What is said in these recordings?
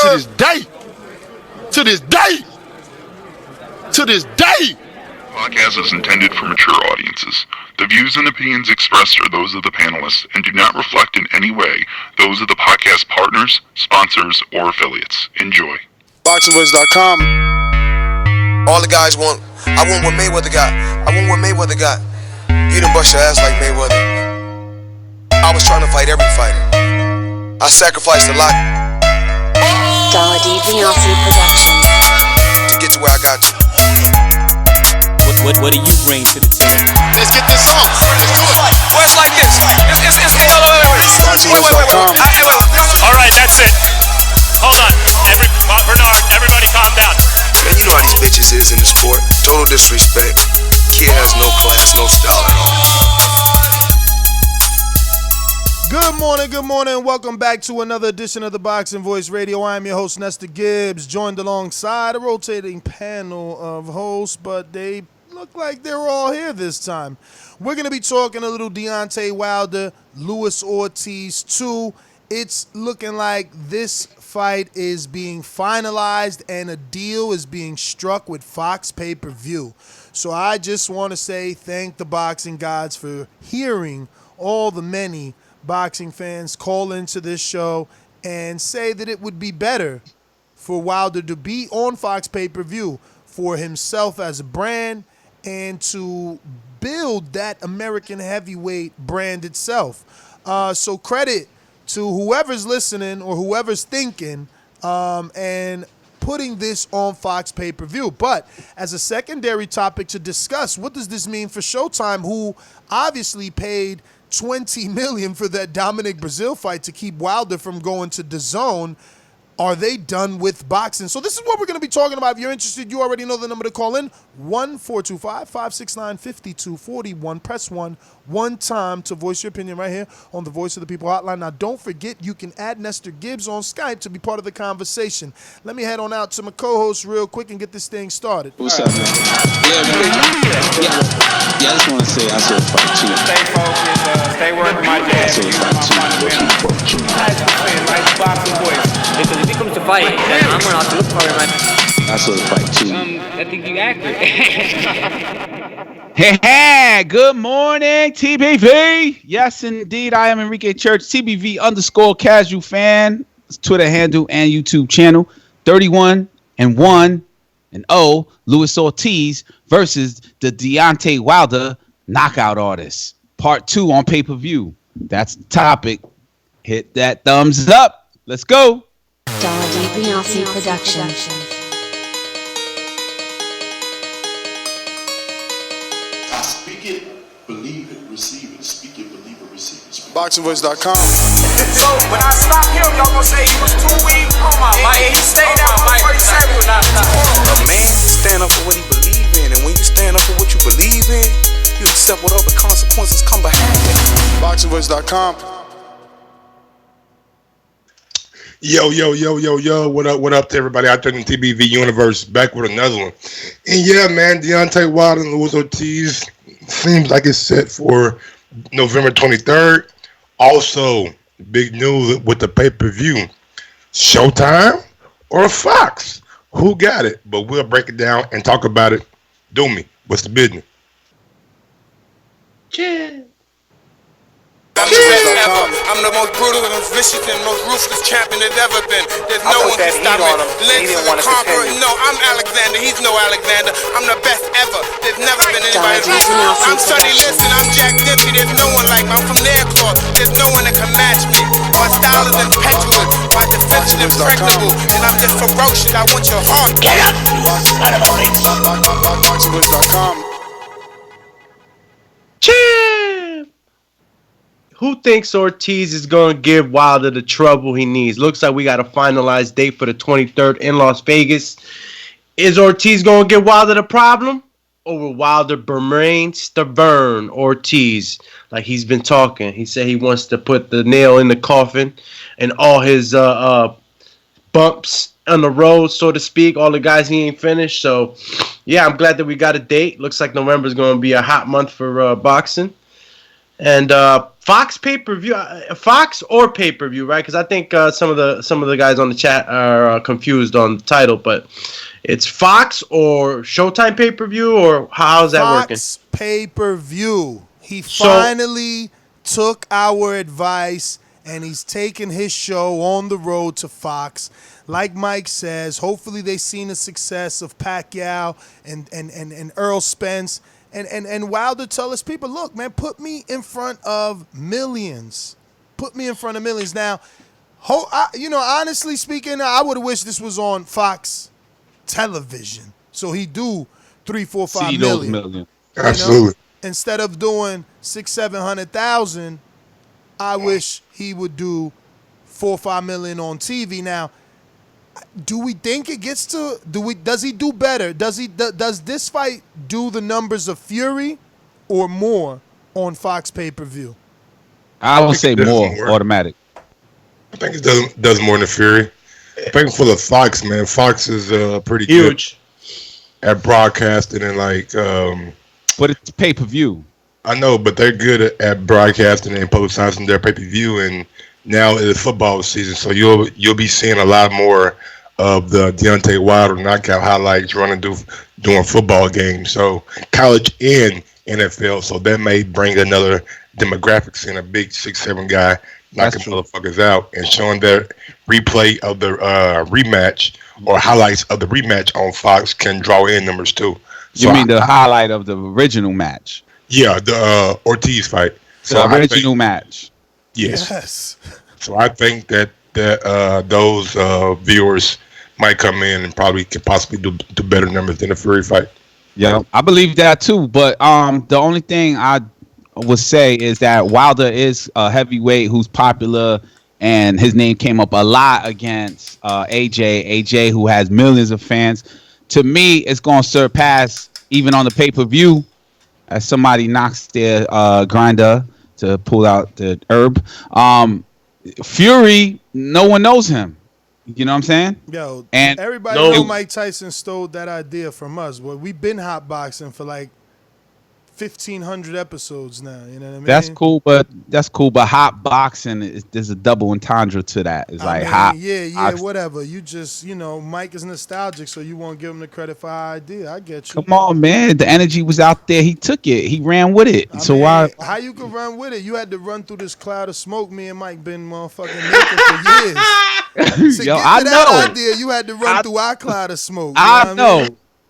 to this day. To this day. To this day. Podcast is intended for mature audiences. The views and opinions expressed are those of the panelists and do not reflect in any way those of the podcast partners, sponsors, or affiliates. Enjoy. BoxingVoice.com. All the guys want. I want what Mayweather got. I want what Mayweather got. You done bust your ass like Mayweather. I was trying to fight every fighter. I sacrificed a lot Dazn production to get to where I got to. What do you bring to the table? Let's get this on. Let's do it. Well, it's like this. Wait. All right, that's it. Hold on. Bernard, everybody calm down. Man, you know how these bitches is in the sport. Total disrespect. Kid has no class, no style at all. Good morning. Welcome back to another edition of the Boxing Voice Radio. I am your host, Nestor Gibbs, joined alongside a rotating panel of hosts, but they look like they're all here this time. We're going to be talking a little Deontay Wilder, Luis Ortiz 2. It's looking like this fight is being finalized and a deal is being struck with Fox pay-per-view. So I just want to say thank the boxing gods for hearing all the many boxing fans call into this show and say that it would be better for Wilder to be on Fox pay-per-view for himself as a brand and to build that American heavyweight brand itself. So credit to whoever's listening or whoever's thinking and putting this on Fox pay-per-view. But as a secondary topic to discuss, what does this mean for Showtime, who obviously paid $20 million for that Dominic Brazil fight to keep Wilder from going to Dazn? Are they done with boxing? So this is what we're going to be talking about. If you're interested, you already know the number to call in. 1-425-569-5241. Press 1 time to voice your opinion right here on the Voice of the People hotline. Now, don't forget, you can add Nestor Gibbs on Skype to be part of the conversation. Let me head on out to my co-host real quick and get this thing started. What's up, man? Yeah, I just want to say I saw fight too. Stay focused, stay working my jab. Boxing voice. Because if he comes to fight, then I'm going to have to look for him. I saw the fight too. I think you accurate. Hey, good morning, TPV. Yes, indeed, I am Enrique Church, TBV_casual fan, Twitter handle and YouTube channel. 31-1-0, Luis Ortiz versus the Deontay Wilder knockout artist. Part 2 on pay-per-view. That's the topic. Hit that thumbs up. Let's go. Dazn production. I speak it, believe it, receive it. Speak it, believe it, receive it. BoxingVoice.com. So when I stop him, y'all gonna say he was too weak. Oh my Mike, he stayed out before he said he was not. A man stand up for what he believe in, and when you stand up for what you believe in, you accept whatever consequences come behind it. BoxingVoice.com. Yo, what up to everybody out there in the TBV universe, back with another one. And yeah, man, Deontay Wilder and Luis Ortiz seems like it's set for November 23rd. Also, big news with the pay-per-view. Showtime or Fox? Who got it? But we'll break it down and talk about it. Do me. What's the business? Cheers. I'm the most brutal and vicious and most ruthless champion there's ever been. There's no one can stop me. Lynch is a conqueror. No, I'm Alexander. He's no Alexander. I'm the best ever. There's never been anybody. I'm Sonny Liston. I'm Jack Dempsey. There's no one like me. I'm from Nairclaw. There's no one that can match me. My style is impetuous. My defense is impregnable. And I'm just ferocious. I want your heart. Get up, son of a bitch. BoxingVoice.com. Cheers. Who thinks Ortiz is going to give Wilder the trouble he needs? Looks like we got a finalized date for the 23rd in Las Vegas. Is Ortiz going to give Wilder the problem? Or will Wilder remain stubborn Ortiz like he's been talking? He said he wants to put the nail in the coffin and all his bumps on the road, so to speak, all the guys he ain't finished. So, yeah, I'm glad that we got a date. Looks like November is going to be a hot month for boxing. And Fox pay-per-view, Fox or pay-per-view, right? Because I think some of the guys on the chat are confused on the title, but it's Fox or Showtime pay-per-view, or how's that working? Fox pay-per-view. He finally took our advice, and he's taking his show on the road to Fox. Like Mike says, hopefully they've seen the success of Pacquiao and Earl Spence. And Wilder tell his people, look, man, put me in front of millions. Put me in front of millions. Now, honestly speaking, I would have wished this was on Fox television. So he do 3, 4, 5 million. Absolutely. Instead of doing 600,000-700,000, I wish he would do 4 or 5 million on TV. Now, do we think it gets to? Does he do better? Does this fight do the numbers of Fury or more on Fox pay-per-view? I would say more automatic. I think it does more than Fury. I think for the Fox, man, Fox is pretty huge at broadcasting and but it's pay-per-view. I know, but they're good at broadcasting and publicizing their pay-per-view, and now it's football season, so you'll be seeing a lot more of the Deontay Wilder knockout highlights during football games. So college and NFL, so that may bring another demographic, seeing a big 6'7" guy knocking motherfuckers out and showing their replay of the rematch or highlights of the rematch on Fox can draw in numbers too. So you mean the highlight of the original match? Yeah, the Ortiz fight. So the original match. Yes. So I think that those viewers might come in and probably could possibly do better numbers than the Fury fight. Yeah, I believe that too. But the only thing I would say is that Wilder is a heavyweight who's popular, and his name came up a lot against AJ, who has millions of fans. To me, it's going to surpass even on the pay-per-view as somebody knocks their grinder to pull out the herb. Fury, no one knows him. You know what I'm saying? Yo, and everybody know Mike Tyson stole that idea from us. Well, we've been hotboxing for like 1,500 episodes now. You know what I mean? That's cool, but hot boxing there's a double entendre to that. It's hot. Yeah, whatever. You just, Mike is nostalgic, so you won't give him the credit for our idea. I get you. Come on, man. The energy was out there. He took it. He ran with it. Why? How you can run with it? You had to run through this cloud of smoke. Me and Mike been motherfucking naked for years. Yo, I know. Idea, you had to run through our cloud of smoke. I know.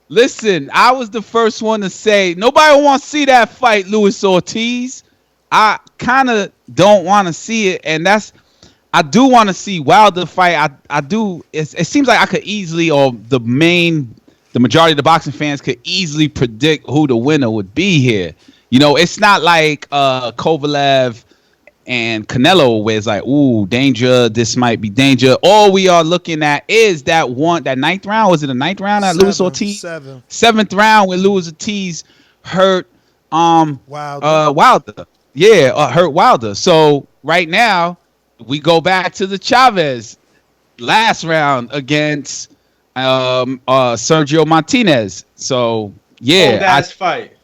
Listen, I was the first one to say nobody wants to see that fight, Luis Ortiz. I kind of don't want to see it, and I do want to see Wilder fight. I do. It seems like I could easily, or the majority of the boxing fans could easily predict who the winner would be here. It's not like Kovalev and Canelo, where it's like, ooh, danger, this might be danger. All we are looking at is that ninth round. Was it a ninth round at Luis Ortiz? Seventh round where Luis Ortiz hurt Wilder. Yeah, hurt Wilder. So right now, we go back to the Chavez last round against Sergio Martinez. So yeah,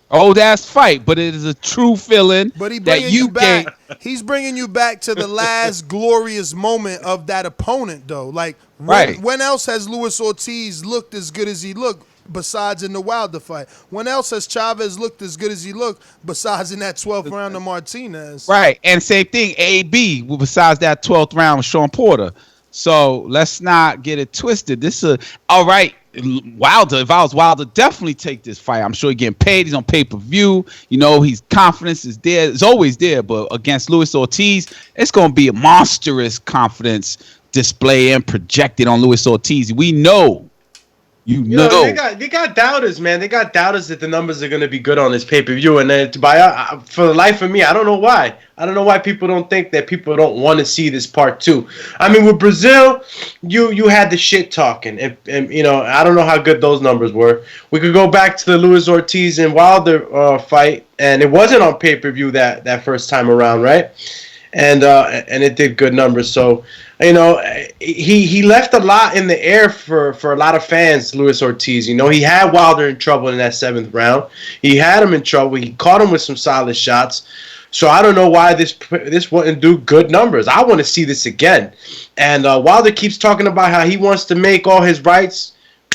old ass fight, but it is a true feeling. But he's bringing you back to the last glorious moment of that opponent, though. Like, when else has Luis Ortiz looked as good as he looked besides in the Wilder fight? When else has Chavez looked as good as he looked besides in that 12th round of Martinez? Right, and same thing, AB, besides that 12th round with Sean Porter. So let's not get it twisted. This is all right. Wilder, if I was Wilder, definitely take this fight. I'm sure he's getting paid. He's on pay-per-view. His confidence is there. It's always there. But against Luis Ortiz, it's going to be a monstrous confidence display and projected on Luis Ortiz. We know. They got doubters, man. They got doubters that the numbers are going to be good on this pay-per-view. And then for the life of me, I don't know why. I don't know why people don't think that people don't want to see this part two. I mean, with Brazil, you had the shit talking. And I don't know how good those numbers were. We could go back to the Luis Ortiz and Wilder fight, and it wasn't on pay-per-view that first time around, right? And it did good numbers. So, he left a lot in the air for a lot of fans, Luis Ortiz. He had Wilder in trouble in that 7th round. He had him in trouble. He caught him with some solid shots. So I don't know why this wouldn't do good numbers. I want to see this again. And Wilder keeps talking about how he wants to make all his rights,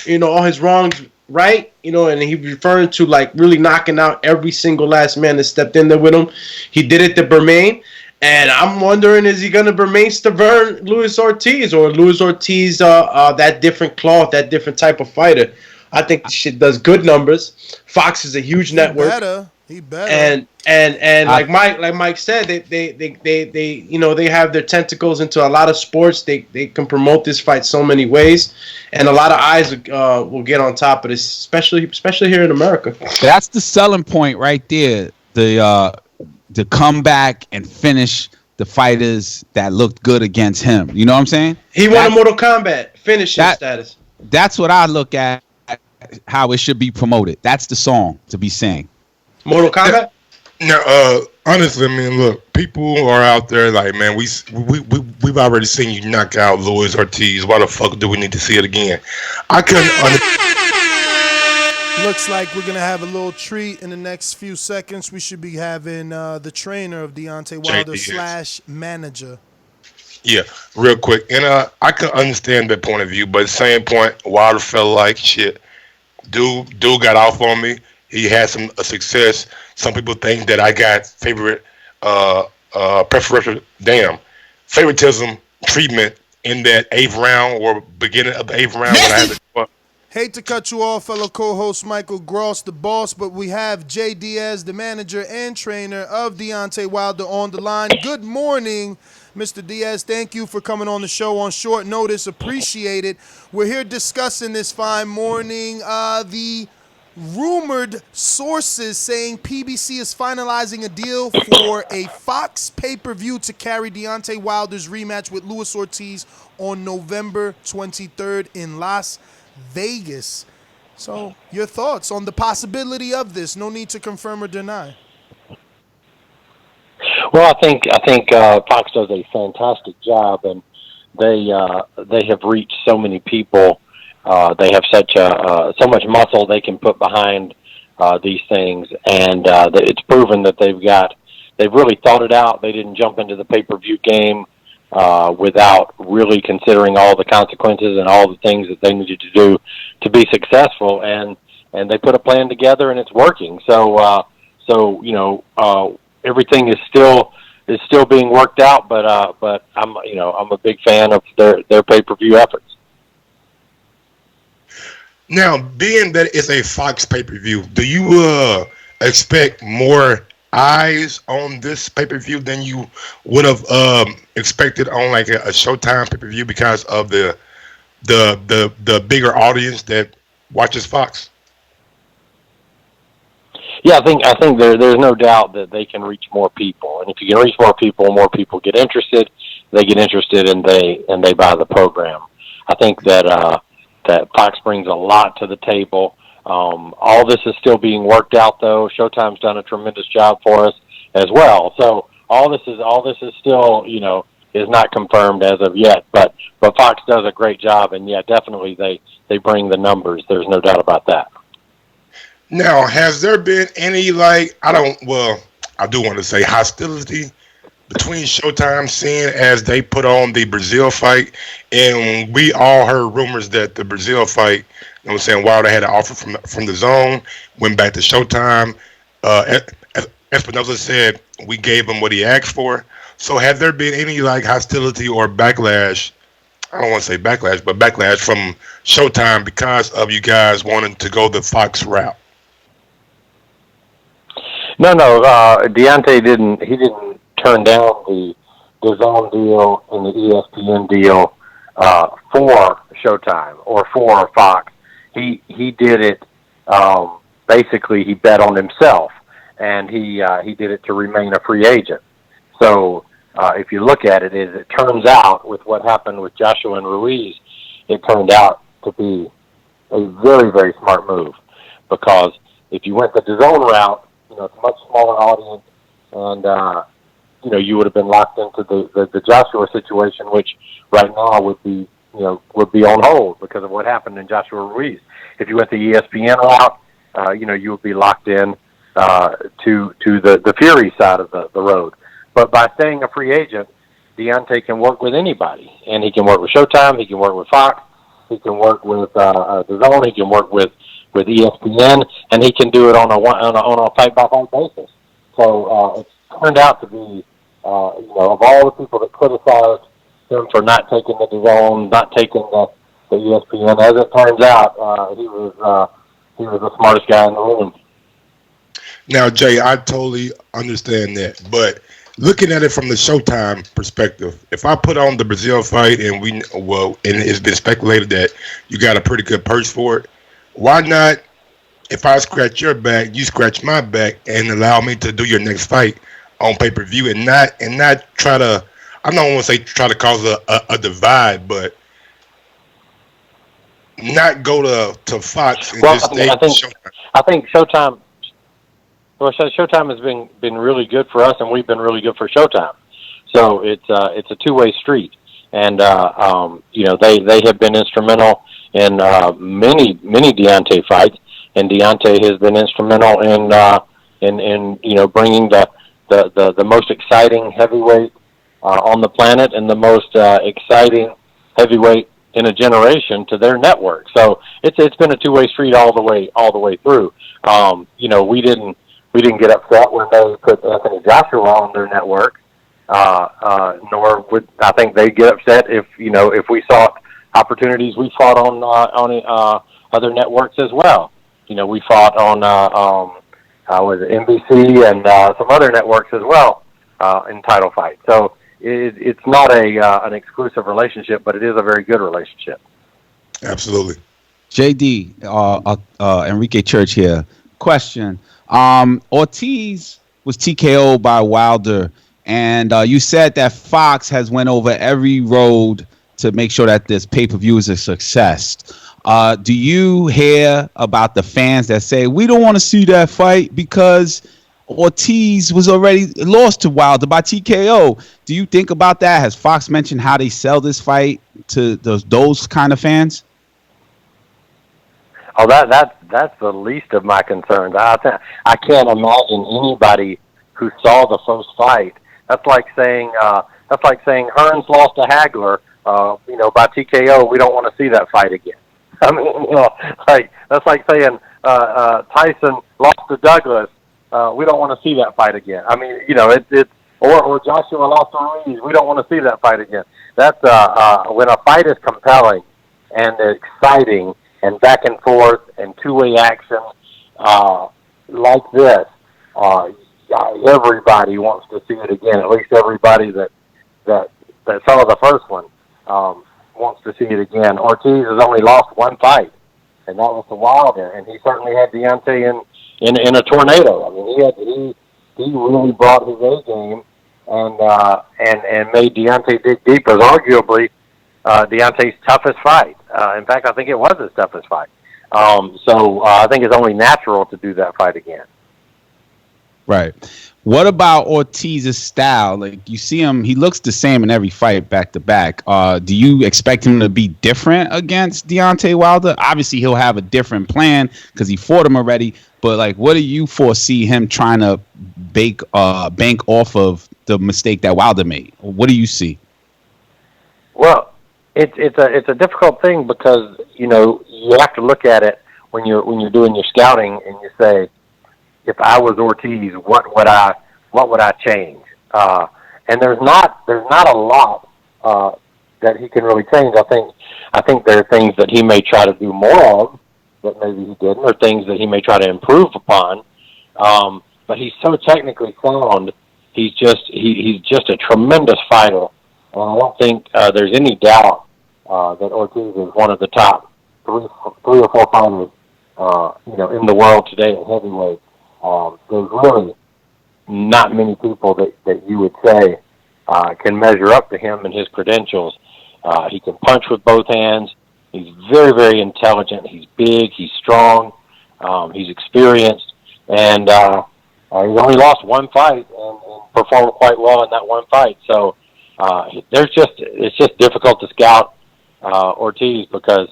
all his wrongs right, and he's referring to like really knocking out every single last man that stepped in there with him. He did it to Bermain. And I'm wondering, is he going to Bermain Stavern Luis Ortiz, or Luis Ortiz that different cloth, that different type of fighter? I think this shit does good numbers. Fox is a huge network. He better. And like Mike said, they have their tentacles into a lot of sports. They can promote this fight so many ways, and a lot of eyes will get on top of this, especially here in America. That's the selling point right there. The come back and finish the fighters that looked good against him. You know what I'm saying? He won a Mortal Kombat finishing status. That's what I look at, how it should be promoted. That's the song to be sang. Mortal Kombat? Now, honestly, I mean, look, people are out there like, man, we've already seen you knock out Luis Ortiz. Why the fuck do we need to see it again? I couldn't Looks like we're going to have a little treat in the next few seconds. We should be having the trainer of Deontay Wilder / manager. Yeah, real quick. And I can understand that point of view, but at the same point, Wilder felt like shit. Dude got off on me. He had some success. Some people think that I got favoritism treatment in that 8th round or beginning of the 8th round when I had to. Hate to cut you off, fellow co-host Michael Gross, the boss, but we have Jay Deas, the manager and trainer of Deontay Wilder, on the line. Good morning, Mr. Deas. Thank you for coming on the show on short notice. Appreciate it. We're here discussing this fine morning. The rumored sources saying PBC is finalizing a deal for a Fox pay-per-view to carry Deontay Wilder's rematch with Luis Ortiz on November 23rd in Las Vegas. So, your thoughts on the possibility of this? No need to confirm or deny. Well, I think Fox does a fantastic job, and they have reached so many people. They have so much muscle they can put behind these things, and it's proven that they've really thought it out. They didn't jump into the pay-per-view game without really considering all the consequences and all the things that they needed to do to be successful, and they put a plan together, and it's working. So everything is still being worked out, but I'm a big fan of their pay-per-view efforts. Now, being that it's a Fox pay-per-view, do you expect more eyes on this pay-per-view than you would have expected on like a Showtime pay-per-view because of the bigger audience that watches Fox? Yeah, I think there's no doubt that they can reach more people, and if you can reach more people get interested. They get interested, and they buy the program. I think that Fox brings a lot to the table. All this is still being worked out, though. Showtime's done a tremendous job for us as well. So all this is still, is not confirmed as of yet. But Fox does a great job, and yeah, definitely they bring the numbers. There's no doubt about that. Now, has there been any I do want to say hostility between Showtime, seeing as they put on the Brazil fight, and we all heard rumors that the Brazil fight, Wilder had an offer from the Zone, went back to Showtime. Espinosa said we gave him what he asked for. So have there been any hostility or backlash? I don't want to say backlash, but backlash from Showtime because of you guys wanting to go the Fox route? No. Deontay didn't turn down the Dazn deal and the ESPN deal for Showtime or for Fox. He did it. Basically, he bet on himself, and he did it to remain a free agent. So if you look at it, as it turns out with what happened with Joshua and Ruiz, it turned out to be a very, very smart move, because if you went the Dazn route, it's a much smaller audience, and you would have been locked into the Joshua situation, which right now would be on hold because of what happened in Joshua Ruiz. If you went the ESPN route, you would be locked in to the Fury side of the road. But by staying a free agent, Deontay can work with anybody, and he can work with Showtime, he can work with Fox, he can work with Dazn, he can work with ESPN, and he can do it on a fight-by-fight basis. So it's turned out to be, of all the people that criticized him for not taking the Dazn, not taking the ESPN, as it turns out, he was the smartest guy in the room. Now, Jay, I totally understand that, but looking at it from the Showtime perspective, if I put on the Brazil fight and it's been speculated that you got a pretty good purse for it, why not, if I scratch your back, you scratch my back and allow me to do your next fight on pay-per-view and not try to, I don't want to say try to cause a divide, but not go to Fox and just stay Showtime. I think Showtime. Well, Showtime has been really good for us, and we've been really good for Showtime. So it's a two-way street, and they have been instrumental in many Deontay fights, and Deontay has been instrumental in bringing the most exciting heavyweight on the planet and the most exciting heavyweight in a generation to their network. So it's been a two-way street all the way through. We didn't get upset when they put Anthony Joshua on their network, nor would I think they'd get upset if we saw opportunities. We fought on other networks as well. We fought on NBC and some other networks as well in title fights. So it's not an exclusive relationship, but it is a very good relationship. Absolutely. JD, Enrique Church here. Question. Ortiz was TKO'd by Wilder, and you said that Fox has went over every road to make sure that this pay-per-view is a success. Do you hear about the fans that say, we don't want to see that fight because Ortiz was already lost to Wilder by TKO? Do you think about that? Has Fox mentioned how they sell this fight to those kind of fans? Oh, that's the least of my concerns. I can't imagine anybody who saw the first fight. That's like saying Hearns lost to Hagler, by TKO. We don't want to see that fight again. I mean, that's like saying Tyson lost to Douglas. We don't want to see that fight again. I mean, or Joshua lost to Ruiz. We don't want to see that fight again. That's when a fight is compelling and exciting and back and forth and two-way action like this, everybody wants to see it again. At least everybody that saw the first one wants to see it again. Ortiz has only lost one fight, and that was to Wilder, and he certainly had Deontay in a tornado. I mean, he really brought his A game and made Deontay dig deep. As arguably Deontay's toughest fight. In fact, I think it was his toughest fight. So I think it's only natural to do that fight again. Right. What about Ortiz's style? Like, you see him, he looks the same in every fight back to back. Do you expect him to be different against Deontay Wilder? Obviously, he'll have a different plan because he fought him already. But, like, what do you foresee him trying to bank off of the mistake that Wilder made? What do you see? Well, it's a difficult thing because you have to look at it when you're doing your scouting and you say, if I was Ortiz, what would I change? And there's not a lot that he can really change. I think there are things that he may try to do more of that maybe he didn't, or things that he may try to improve upon. But he's so technically sound. He's just a tremendous fighter. And I don't think there's any doubt that Ortiz is one of the top three or four fighters, in the world today at heavyweight. There's really not many people that you would say can measure up to him and his credentials. He can punch with both hands. He's very, very intelligent. He's big. He's strong. He's experienced. And he's only lost one fight and performed quite well in that one fight. So it's just difficult to scout Ortiz because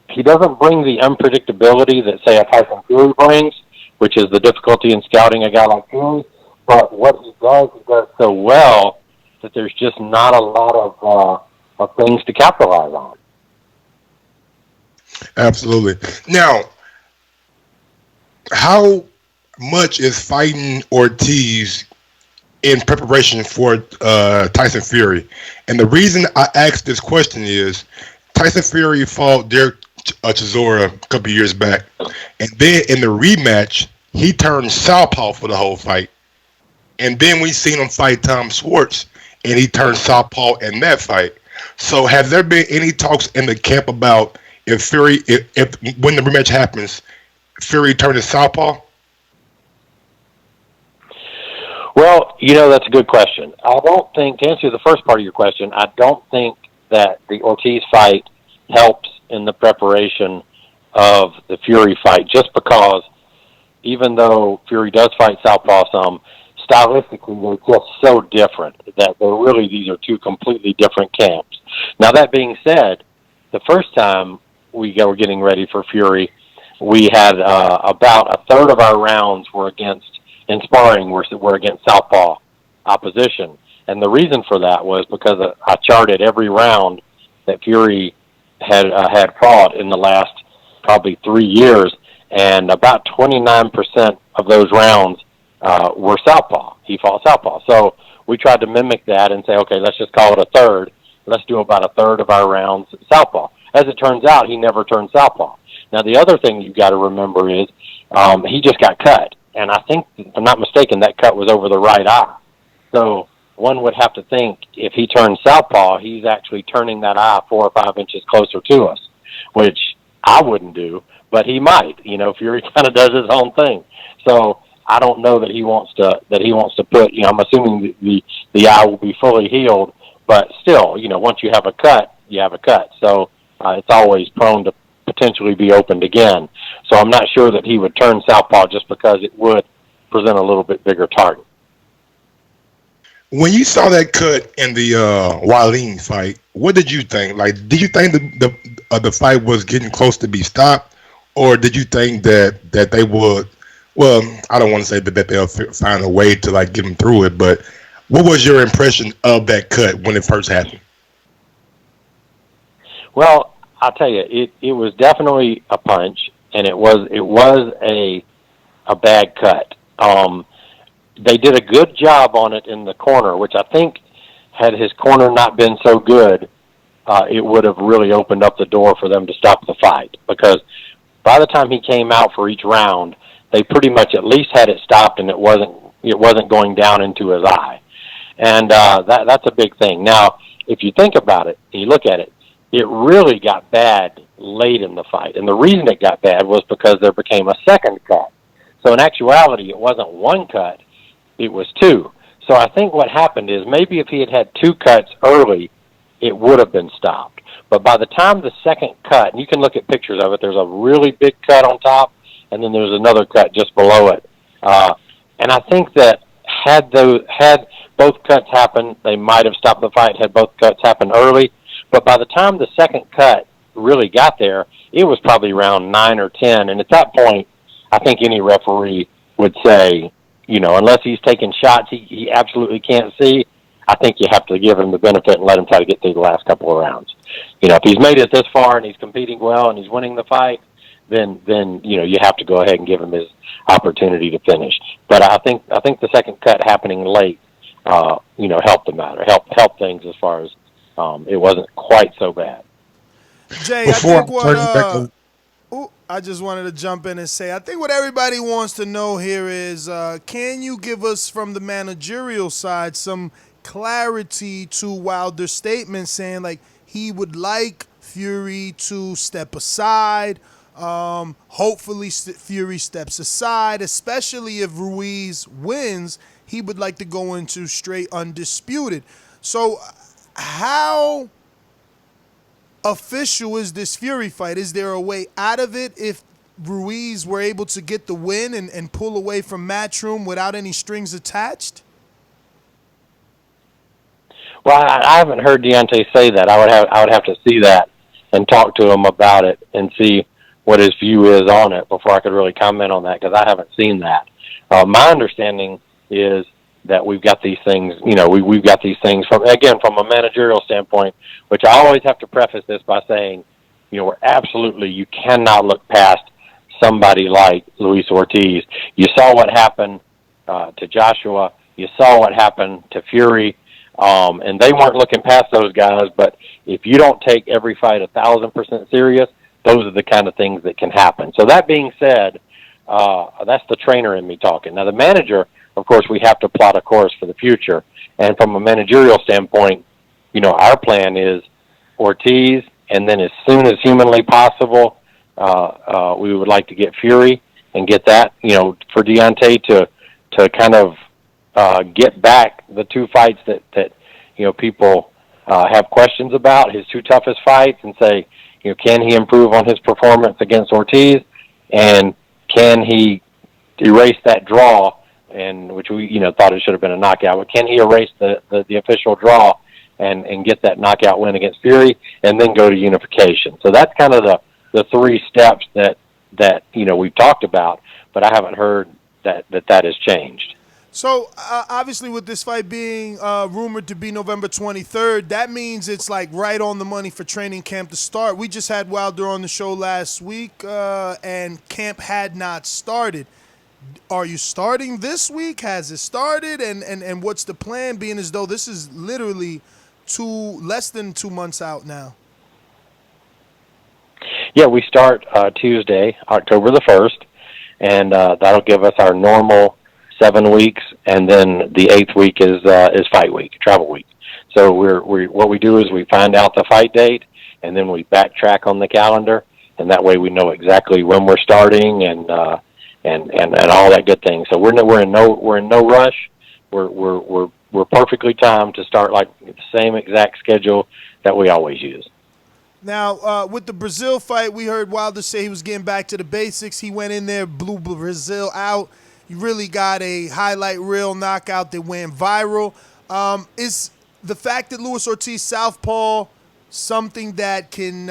he doesn't bring the unpredictability that, say, a Tyson Fury brings, which is the difficulty in scouting a guy like Fury. But what he does so well that there's just not a lot of things to capitalize on. Absolutely. Now, how much is fighting Ortiz in preparation for Tyson Fury? And the reason I asked this question is Tyson Fury fought Derek Chisora a couple years back, and then in the rematch, he turned southpaw for the whole fight. And then we seen him fight Tom Schwartz, and he turned southpaw in that fight. So has there been any talks in the camp about if Fury, if when the rematch happens, Fury turns southpaw? Well, that's a good question. I don't think, to answer the first part of your question, I don't think that the Ortiz fight helps in the preparation of the Fury fight, just because even though Fury does fight southpaw some, stylistically they're just so different that these are two completely different camps. Now, that being said, the first time we were getting ready for Fury, we had about a third of our rounds were in sparring were against southpaw opposition. And the reason for that was because I charted every round that Fury had fought in the last probably 3 years, and about 29% of those rounds were southpaw. He fought southpaw. So we tried to mimic that and say, okay, let's just call it a third. Let's do about a third of our rounds southpaw. As it turns out, he never turned southpaw. Now, the other thing you've got to remember is he just got cut. And I think, if I'm not mistaken, that cut was over the right eye. So one would have to think if he turns southpaw, he's actually turning that eye 4 or 5 inches closer to us, which I wouldn't do, but he might. Fury kind of does his own thing. So I don't know that he wants to put. I'm assuming the eye will be fully healed, but still, once you have a cut, you have a cut. So it's always prone to potentially be opened again. So I'm not sure that he would turn southpaw just because it would present a little bit bigger target. When you saw that cut in the Wallin fight, what did you think? Like, did you think the fight was getting close to be stopped, or did you think that they would? Well, I don't want to say that they'll find a way to get him through it, but what was your impression of that cut when it first happened? Well, I'll tell you, it was definitely a punch, and it was a bad cut. They did a good job on it in the corner, which I think had his corner not been so good, it would have really opened up the door for them to stop the fight. Because by the time he came out for each round, they pretty much at least had it stopped, and it wasn't going down into his eye. And that's a big thing. Now, if you think about it, and you look at it, it really got bad late in the fight. And the reason it got bad was because there became a second cut. So in actuality, it wasn't one cut, it was two. So I think what happened is maybe if he had 2 cuts early, it would have been stopped. But by the time the second cut, and you can look at pictures of it, there's a really big cut on top, and then there's another cut just below it. And I think that had both cuts happened, they might have stopped the fight had both cuts happened early. But by the time the second cut really got there, it was probably around 9 or 10. And at that point, I think any referee would say, unless he's taking shots he absolutely can't see, I think you have to give him the benefit and let him try to get through the last couple of rounds. If he's made it this far and he's competing well and he's winning the fight, then you have to go ahead and give him his opportunity to finish. But I think the second cut happening late, helped the matter, helped things as far as it wasn't quite so bad. Jay, I think I just wanted to jump in and say, I think what everybody wants to know here is, can you give us from the managerial side some clarity to Wilder's statement saying he would like Fury to step aside? Hopefully Fury steps aside, especially if Ruiz wins. He would like to go into straight undisputed. So how official is this Fury fight? Is there a way out of it if Ruiz were able to get the win and pull away from Matchroom without any strings attached? Well, I haven't heard Deontay say that. I would have to see that and talk to him about it and see what his view is on it before I could really comment on that, because I haven't seen that. My understanding is that we've got these things, we've got these things from a managerial standpoint, which I always have to preface this by saying, you cannot look past somebody like Luis Ortiz. You saw what happened to Joshua. You saw what happened to Fury. And they weren't looking past those guys, but if you don't take every fight 1,000% serious, those are the kind of things that can happen. So that being said, that's the trainer in me talking. Now the manager, of course, we have to plot a course for the future. And from a managerial standpoint, our plan is Ortiz, and then as soon as humanly possible, we would like to get Fury and get that, for Deontay to kind of get back the two fights that people have questions about, his two toughest fights, and say, can he improve on his performance against Ortiz, and can he erase that draw, and which we thought it should have been a knockout, but can he erase the official draw and get that knockout win against Fury, and then go to unification? So that's kind of the three steps that we've talked about, but I haven't heard that has changed. So, obviously, with this fight being rumored to be November 23rd, that means it's like right on the money for training camp to start. We just had Wilder on the show last week, and camp had not started. Are you starting this week? Has it started? And what's the plan, being as though this is literally less than 2 months out now? Yeah, we start Tuesday, October the 1st, and that'll give us our normal 7 weeks, and then the 8th week is fight week, travel week. So what we do is we find out the fight date, and then we backtrack on the calendar, and that way we know exactly when we're starting and all that good thing. So we're in no rush. We're perfectly timed to start like the same exact schedule that we always use. Now, with the Brazil fight, we heard Wilder say he was getting back to the basics. He went in there, blew Brazil out. He really got a highlight reel knockout that went viral. Is the fact that Luis Ortiz southpaw something that can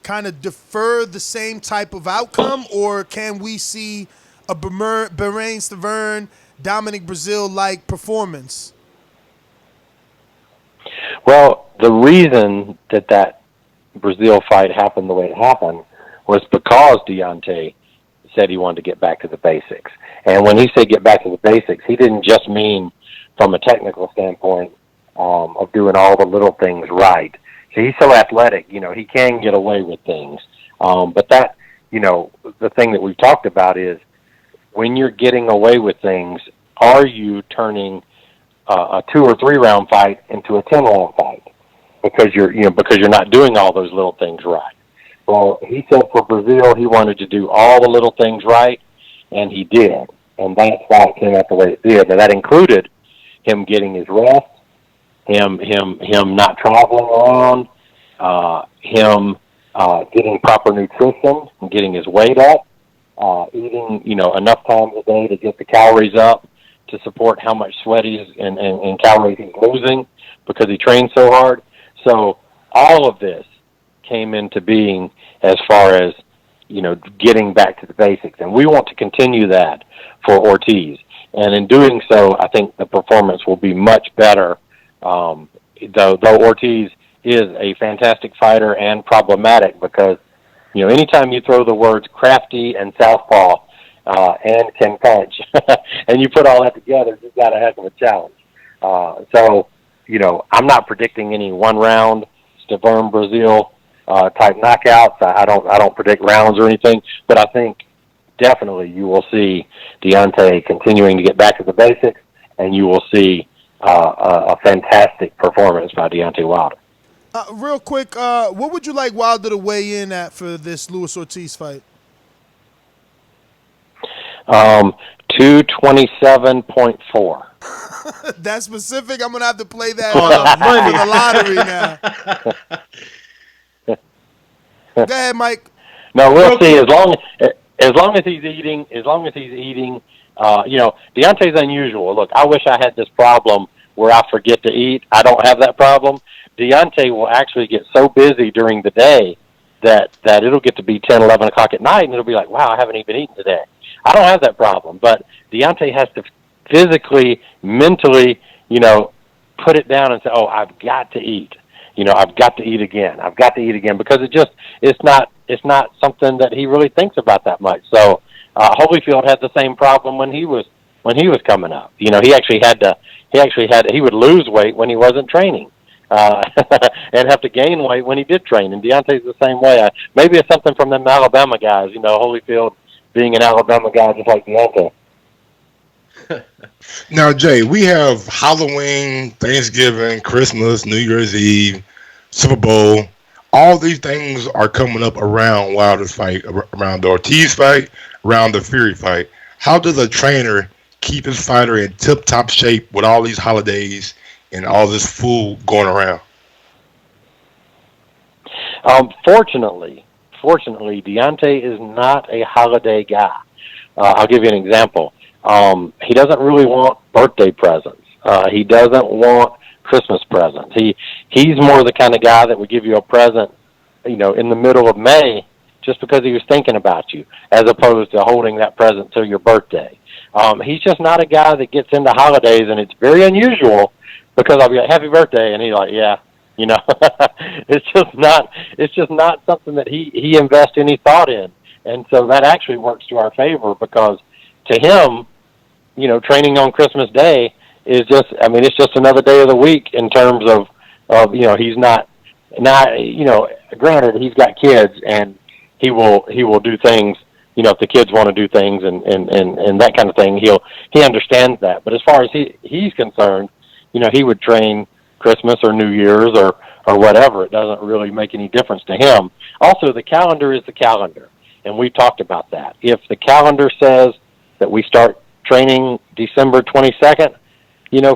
kind of defer the same type of outcome, or can we see a Bahrain Stavern, Dominic Brazil-like performance? Well, the reason that Brazil fight happened the way it happened was because Deontay said he wanted to get back to the basics. And when he said get back to the basics, he didn't just mean from a technical standpoint of doing all the little things right. So he's so athletic, he can get away with things. But that, the thing that we've talked about is when you're getting away with things, are you turning a 2 or 3 round fight into a 10 round fight because you're not doing all those little things right? Well, he said for Brazil he wanted to do all the little things right, and he did. And that's why it came out the way it did. Now, that included him getting his rest, him not traveling around, him getting proper nutrition, and getting his weight up, eating enough times a day to get the calories up to support how much sweat and calories he's losing because he trains so hard. So all of this came into being as far as getting back to the basics, and we want to continue that for Ortiz. And in doing so, I think the performance will be much better. Though Ortiz is a fantastic fighter and problematic because anytime you throw the words crafty and southpaw and can punch, and you put all that together, you've got a heck of a challenge. So I'm not predicting any 1 round Stavern Brazil type knockouts. I don't predict rounds or anything, but I think definitely you will see Deontay continuing to get back to the basics, and you will see a fantastic performance by Deontay Wilder. Real quick, what would you like Wilder to weigh in at for this Luis Ortiz fight? 227.4. That's specific. I'm gonna have to play that for the lottery now. Go ahead, Mike. No, we'll see. As long as he's eating, Deontay's unusual. Look, I wish I had this problem where I forget to eat. I don't have that problem. Deontay will actually get so busy during the day that it'll get to be 10, 11 o'clock at night, and it'll be like, wow, I haven't even eaten today. I don't have that problem, but Deontay has to physically, mentally, put it down and say, oh, I've got to eat. I've got to eat again. I've got to eat again, because it's not something that he really thinks about that much. So Holyfield had the same problem when he was coming up. He would lose weight when he wasn't training, and have to gain weight when he did train. And Deontay's the same way. Maybe it's something from them Alabama guys. Holyfield being an Alabama guy just like Deontay. Now, Jay, we have Halloween, Thanksgiving, Christmas, New Year's Eve, Super Bowl. All these things are coming up around Wilder's fight, around the Ortiz fight, around the Fury fight. How does a trainer keep his fighter in tip-top shape with all these holidays and all this food going around? Fortunately, Deontay is not a holiday guy. I'll give you an example. He doesn't really want birthday presents. He doesn't want Christmas presents. He's more the kind of guy that would give you a present, in the middle of May, just because he was thinking about you, as opposed to holding that present till your birthday. He's just not a guy that gets into holidays, and it's very unusual, because I'll be like, happy birthday, and he's like, yeah, it's just not something that he invests any thought in. And so that actually works to our favor, because to him, training on Christmas Day is it's just another day of the week in terms of he's not, granted, he's got kids, and he will do things, if the kids want to do things and that kind of thing, he understands that. But as far as he's concerned, he would train Christmas or New Year's or whatever. It doesn't really make any difference to him. Also, the calendar is the calendar, and we talked about that. If the calendar says that we start training December 22nd,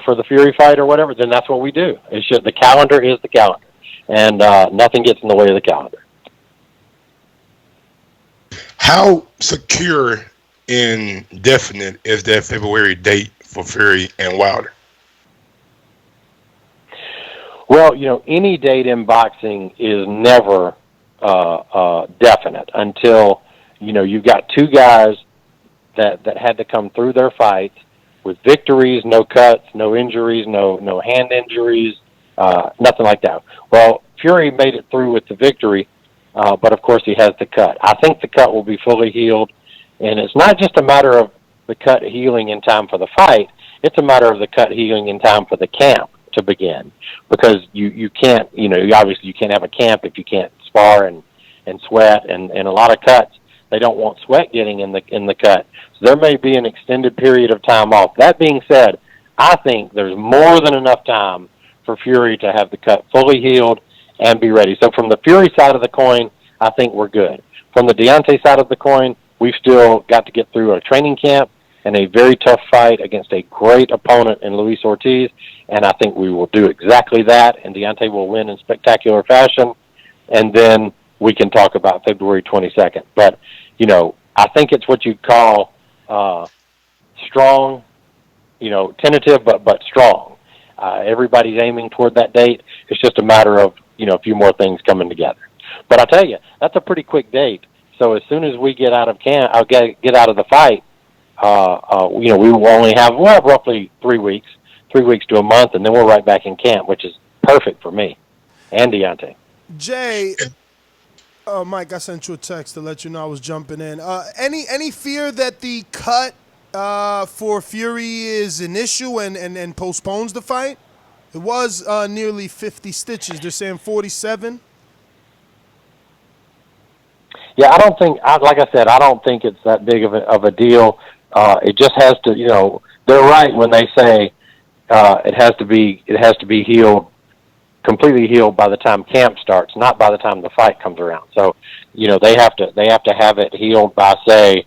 for the Fury fight or whatever, then that's what we do. It's just the calendar is the calendar, and nothing gets in the way of the calendar. How secure and definite is that February date for Fury and Wilder? Well, any date in boxing is never definite until, you've got two guys that had to come through their fights with victories, no cuts, no injuries, no hand injuries, nothing like that. Well, Fury made it through with the victory, but of course he has the cut. I think the cut will be fully healed, and it's not just a matter of the cut healing in time for the fight, it's a matter of the cut healing in time for the camp to begin, because you can't, obviously you can't have a camp if you can't spar and sweat, and a lot of cuts, they don't want sweat getting in the cut. So there may be an extended period of time off. That being said, I think there's more than enough time for Fury to have the cut fully healed and be ready. So from the Fury side of the coin, I think we're good. From the Deontay side of the coin, we've still got to get through a training camp and a very tough fight against a great opponent in Luis Ortiz, and I think we will do exactly that, and Deontay will win in spectacular fashion, and then we can talk about February 22nd. But, I think it's what you'd call strong, tentative, but strong. Everybody's aiming toward that date. It's just a matter of, a few more things coming together. But I'll tell you, that's a pretty quick date. So as soon as we get out of camp, I'll get out of the fight, we will only have roughly 3 weeks to a month, and then we're right back in camp, which is perfect for me and Deontay. Jay, Mike, I sent you a text to let you know I was jumping in. Any fear that the cut for Fury is an issue and postpones the fight? It was nearly 50 stitches. They're saying 47. Yeah, I don't think, like I said, I don't think it's that big of a deal. It just has to, they're right when they say it has to be healed, completely healed by the time camp starts, not by the time the fight comes around. So, they have to have it healed by, say,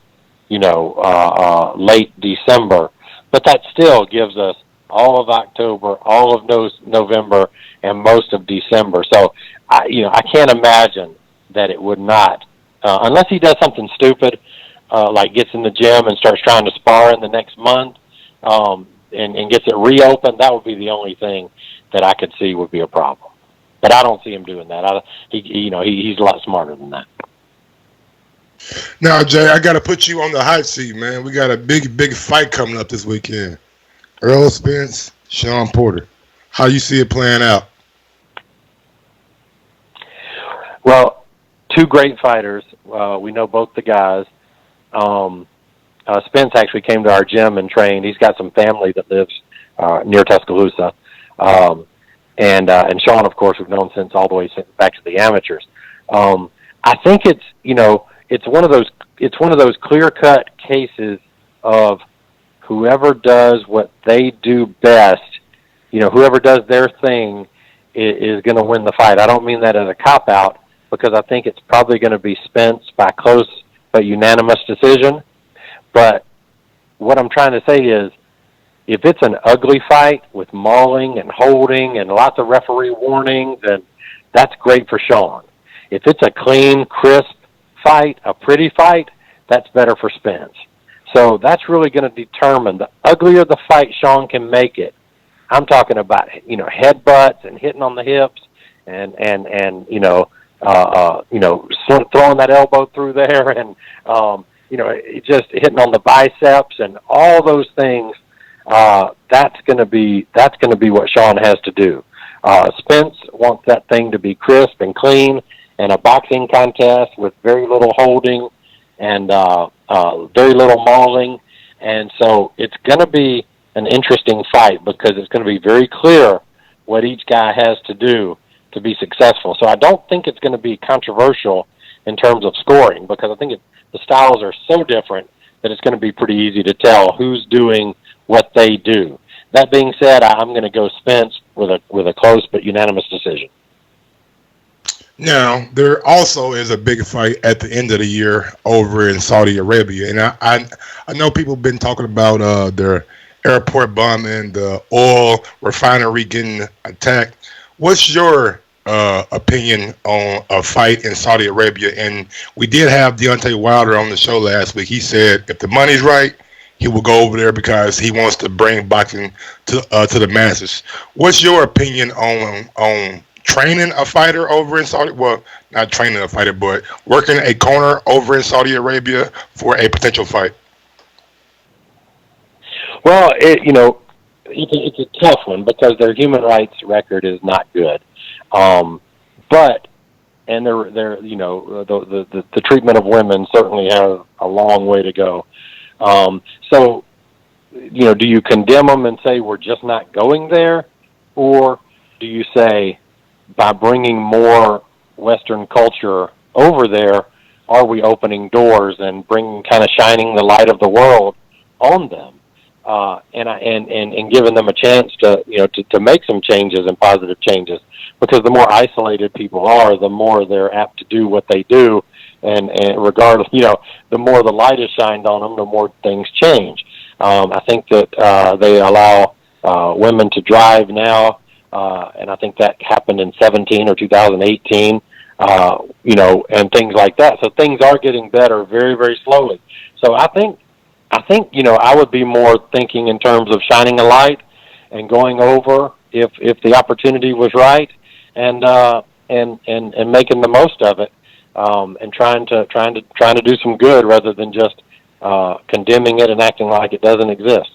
late December. But that still gives us all of October, all of November, and most of December. So, I can't imagine that it would not, unless he does something stupid, like gets in the gym and starts trying to spar in the next month, and gets it reopened. That would be the only thing that I could see would be a problem. But I don't see him doing that. He's a lot smarter than that. Now, Jay, I got to put you on the hot seat, man. We got a big fight coming up this weekend. Earl Spence, Sean Porter. How you see it playing out? Well, two great fighters. We know both the guys. Spence actually came to our gym and trained. He's got some family that lives near Tuscaloosa. And Sean, of course, we've known since all the way back to the amateurs. I think it's one of those clear-cut cases of whoever does what they do best, whoever does their thing is going to win the fight. I don't mean that as a cop-out, because I think it's probably going to be Spence by close but unanimous decision. But what I'm trying to say is, if it's an ugly fight with mauling and holding and lots of referee warnings, then that's great for Sean. If it's a clean, crisp fight, a pretty fight, that's better for Spence. So that's really going to determine. The uglier the fight Sean can make it, I'm talking about, headbutts and hitting on the hips and throwing that elbow through there and, just hitting on the biceps and all those things. That's going to be what Sean has to do. Spence wants that thing to be crisp and clean and a boxing contest with very little holding and very little mauling. And so it's going to be an interesting fight because it's going to be very clear what each guy has to do to be successful. So I don't think it's going to be controversial in terms of scoring, because I think the styles are so different that it's going to be pretty easy to tell who's doing what they do. That being said, I'm going to go Spence with a close but unanimous decision. Now, there also is a big fight at the end of the year over in Saudi Arabia, and I know people have been talking about their airport bombing, the oil refinery getting attacked. What's your opinion on a fight in Saudi Arabia? And we did have Deontay Wilder on the show last week. He said if the money's right, he will go over there because he wants to bring boxing to the masses. What's your opinion on training a fighter over in Saudi? Well, not training a fighter, but working a corner over in Saudi Arabia for a potential fight. Well, it's a tough one because their human rights record is not good. But they're the treatment of women certainly has a long way to go. So, do you condemn them and say we're just not going there? Or do you say by bringing more Western culture over there, are we opening doors and shining the light of the world on them? And giving them a chance to make some changes and positive changes, because the more isolated people are, the more they're apt to do what they do, and regardless, the more the light is shined on them, the more things change. I think that they allow women to drive now, and I think that happened in 2017 or 2018, and things like that. So things are getting better very, very slowly. So I think I would be more thinking in terms of shining a light and going over if the opportunity was right, and making the most of it, and trying to do some good rather than just condemning it and acting like it doesn't exist.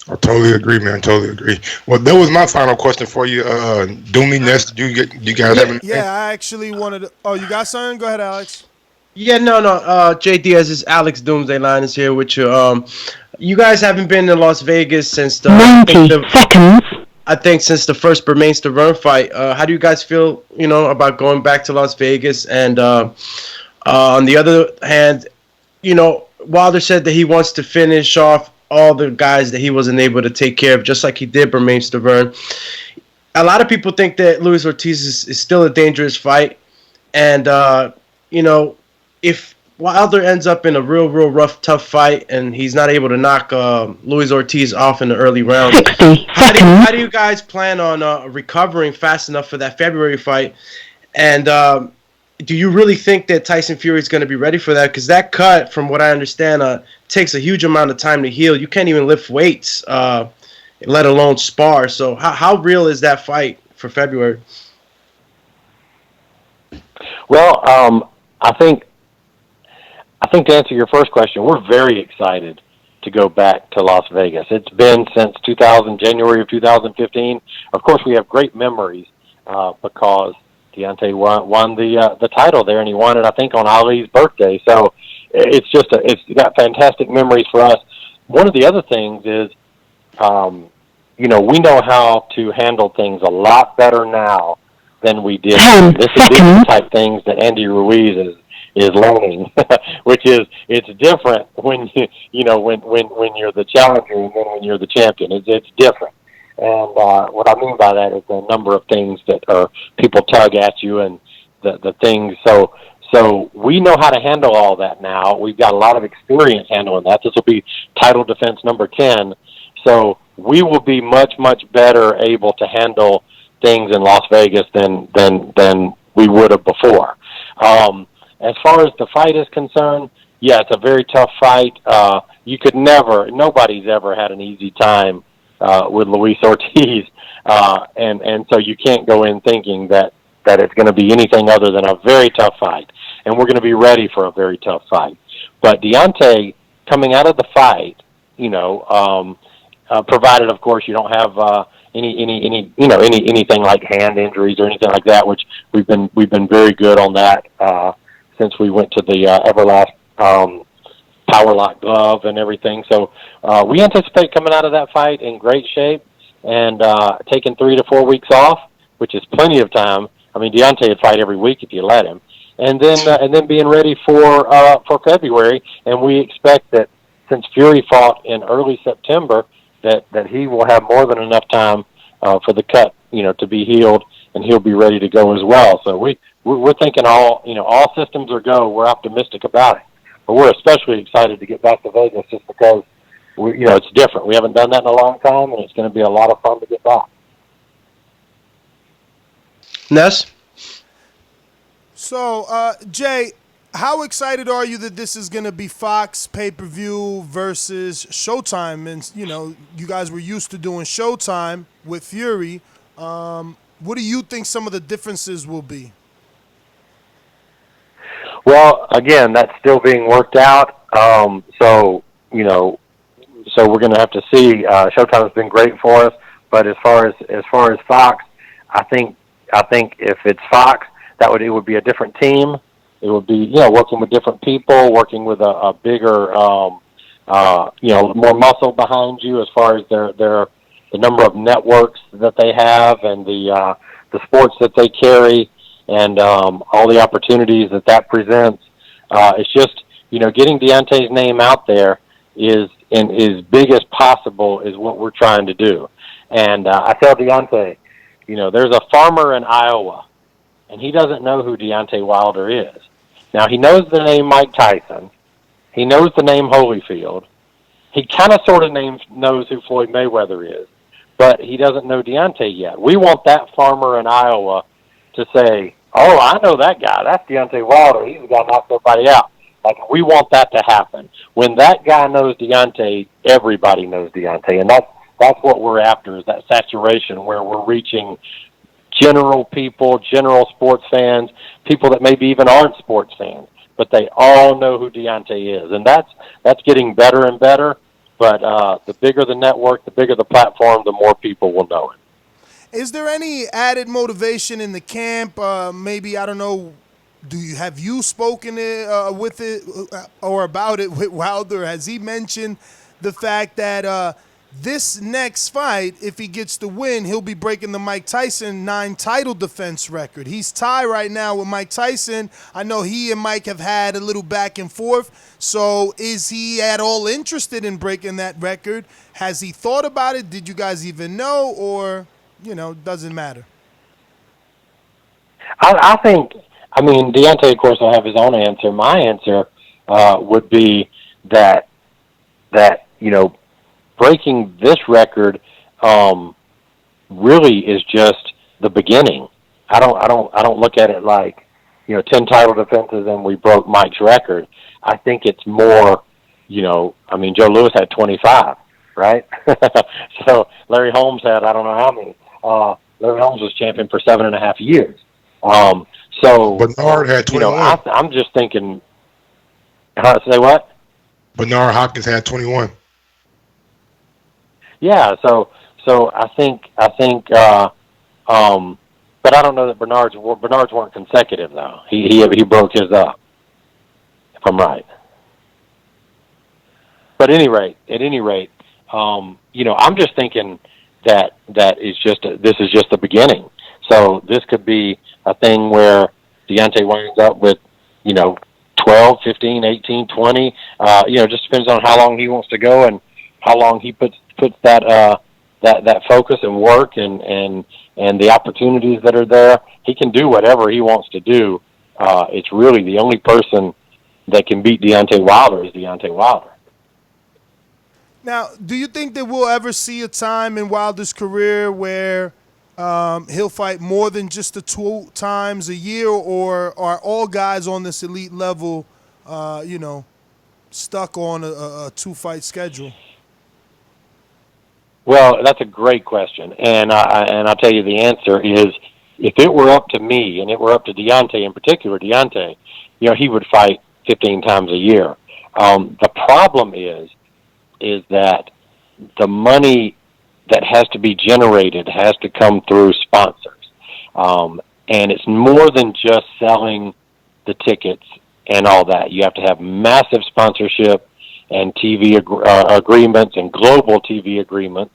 I totally agree, man. Totally agree. Well, that was my final question for you. Doomy, Nest, do you guys have anything? Yeah, I actually wanted to. Oh, you got something? Go ahead, Alex. Yeah, no. Jay Deas, is Alex Doomsday Line is here with you. You guys haven't been to Las Vegas since 90 seconds. I think since the first Bermain Stavern fight. How do you guys feel, about going back to Las Vegas? And on the other hand, Wilder said that he wants to finish off all the guys that he wasn't able to take care of, just like he did Bermain Stavern. A lot of people think that Luis Ortiz is still a dangerous fight. And, if Wilder ends up in a real rough, tough fight and he's not able to knock Luis Ortiz off in the early rounds, how do you guys plan on recovering fast enough for that February fight? And do you really think that Tyson Fury is going to be ready for that? Because that cut, from what I understand, takes a huge amount of time to heal. You can't even lift weights let alone spar. So how real is that fight for February? Well, I think to answer your first question, we're very excited to go back to Las Vegas. It's been since January of 2015. Of course, we have great memories because Deontay won the title there, and he won it, I think, on Ali's birthday. So it's got fantastic memories for us. One of the other things is, we know how to handle things a lot better now than we did. These are the type things that Andy Ruiz is learning, which is it's different when when you're the challenger and then when you're the champion. It's different. And what I mean by that is the number of things that people tug at you and the things. So we know how to handle all that now. We've got a lot of experience handling that. This will be title defense number 10. So we will be much, much better able to handle things in Las Vegas than we would have before. As far as the fight is concerned, yeah, it's a very tough fight. Nobody's ever had an easy time with Luis Ortiz, and so you can't go in thinking that it's going to be anything other than a very tough fight, and we're going to be ready for a very tough fight. But Deontay, coming out of the fight, provided, of course, you don't have anything like hand injuries or anything like that, which we've been very good on that since we went to the Everlast Power Lock glove and everything. So we anticipate coming out of that fight in great shape and taking 3 to 4 weeks off, which is plenty of time. I mean, Deontay would fight every week if you let him, and then being ready for February. And we expect that since Fury fought in early September, that he will have more than enough time for the cut, to be healed, and he'll be ready to go as well. So we're thinking all systems are go. We're optimistic about it, but we're especially excited to get back to Vegas just because it's different. We haven't done that in a long time, and it's going to be a lot of fun to get back. Ness? So, Jay, how excited are you that this is going to be Fox pay-per-view versus Showtime? And, you guys were used to doing Showtime with Fury. What do you think some of the differences will be? Well, again, that's still being worked out. So we're going to have to see. Showtime's been great for us, but as far as Fox, I think if it's Fox, it would be a different team. It would be working with different people, working with a bigger more muscle behind you as far as the number of networks that they have and the sports that they carry and all the opportunities that presents. It's just getting Deontay's name out there is as big as possible is what we're trying to do. And I tell Deontay, there's a farmer in Iowa, and he doesn't know who Deontay Wilder is. Now, he knows the name Mike Tyson. He knows the name Holyfield. He kind of sort of knows who Floyd Mayweather is, but he doesn't know Deontay yet. We want that farmer in Iowa to say, oh, I know that guy. That's Deontay Wilder. He's the guy who knocked everybody out. Like, we want that to happen. When that guy knows Deontay, everybody knows Deontay, and that's what we're after, is that saturation where we're reaching general people, general sports fans, people that maybe even aren't sports fans, but they all know who Deontay is. And that's getting better and better, but the bigger the network, the bigger the platform, the more people will know it. Is there any added motivation in the camp? Maybe, I don't know, have you spoken with it or about it with Wilder? Has he mentioned the fact that this next fight, if he gets the win, he'll be breaking the Mike Tyson 9 title defense record? He's tied right now with Mike Tyson. I know he and Mike have had a little back and forth. So is he at all interested in breaking that record? Has he thought about it? Did you guys even know, or, doesn't matter? I think, Deontay, of course, will have his own answer. My answer would be that breaking this record really is just the beginning. I don't look at it like 10 title defenses and we broke Mike's record. I think it's more, Joe Louis had 25. right? So Larry Holmes had, I don't know how many. Larry Holmes was champion for 7.5 years. So Bernard had 21. I'm just thinking. Say what? Bernard Hopkins had 21. Yeah. So I think. But I don't know that Bernard's weren't consecutive though. He broke his up. If I'm right. But at any rate, I'm just thinking that this is just the beginning. So this could be a thing where Deontay winds up with, 12, 15, 18, 20. Just depends on how long he wants to go and how long he puts that focus and work and the opportunities that are there. He can do whatever he wants to do. It's really the only person that can beat Deontay Wilder is Deontay Wilder. Now, do you think that we'll ever see a time in Wilder's career where he'll fight more than just the 2 times a year, or are all guys on this elite level, stuck on a 2-fight schedule? Well, that's a great question, and I'll tell you the answer is, if it were up to me and it were up to Deontay in particular, he would fight 15 times a year. The problem is that the money that has to be generated has to come through sponsors. And it's more than just selling the tickets and all that. You have to have massive sponsorship and TV agreements and global TV agreements,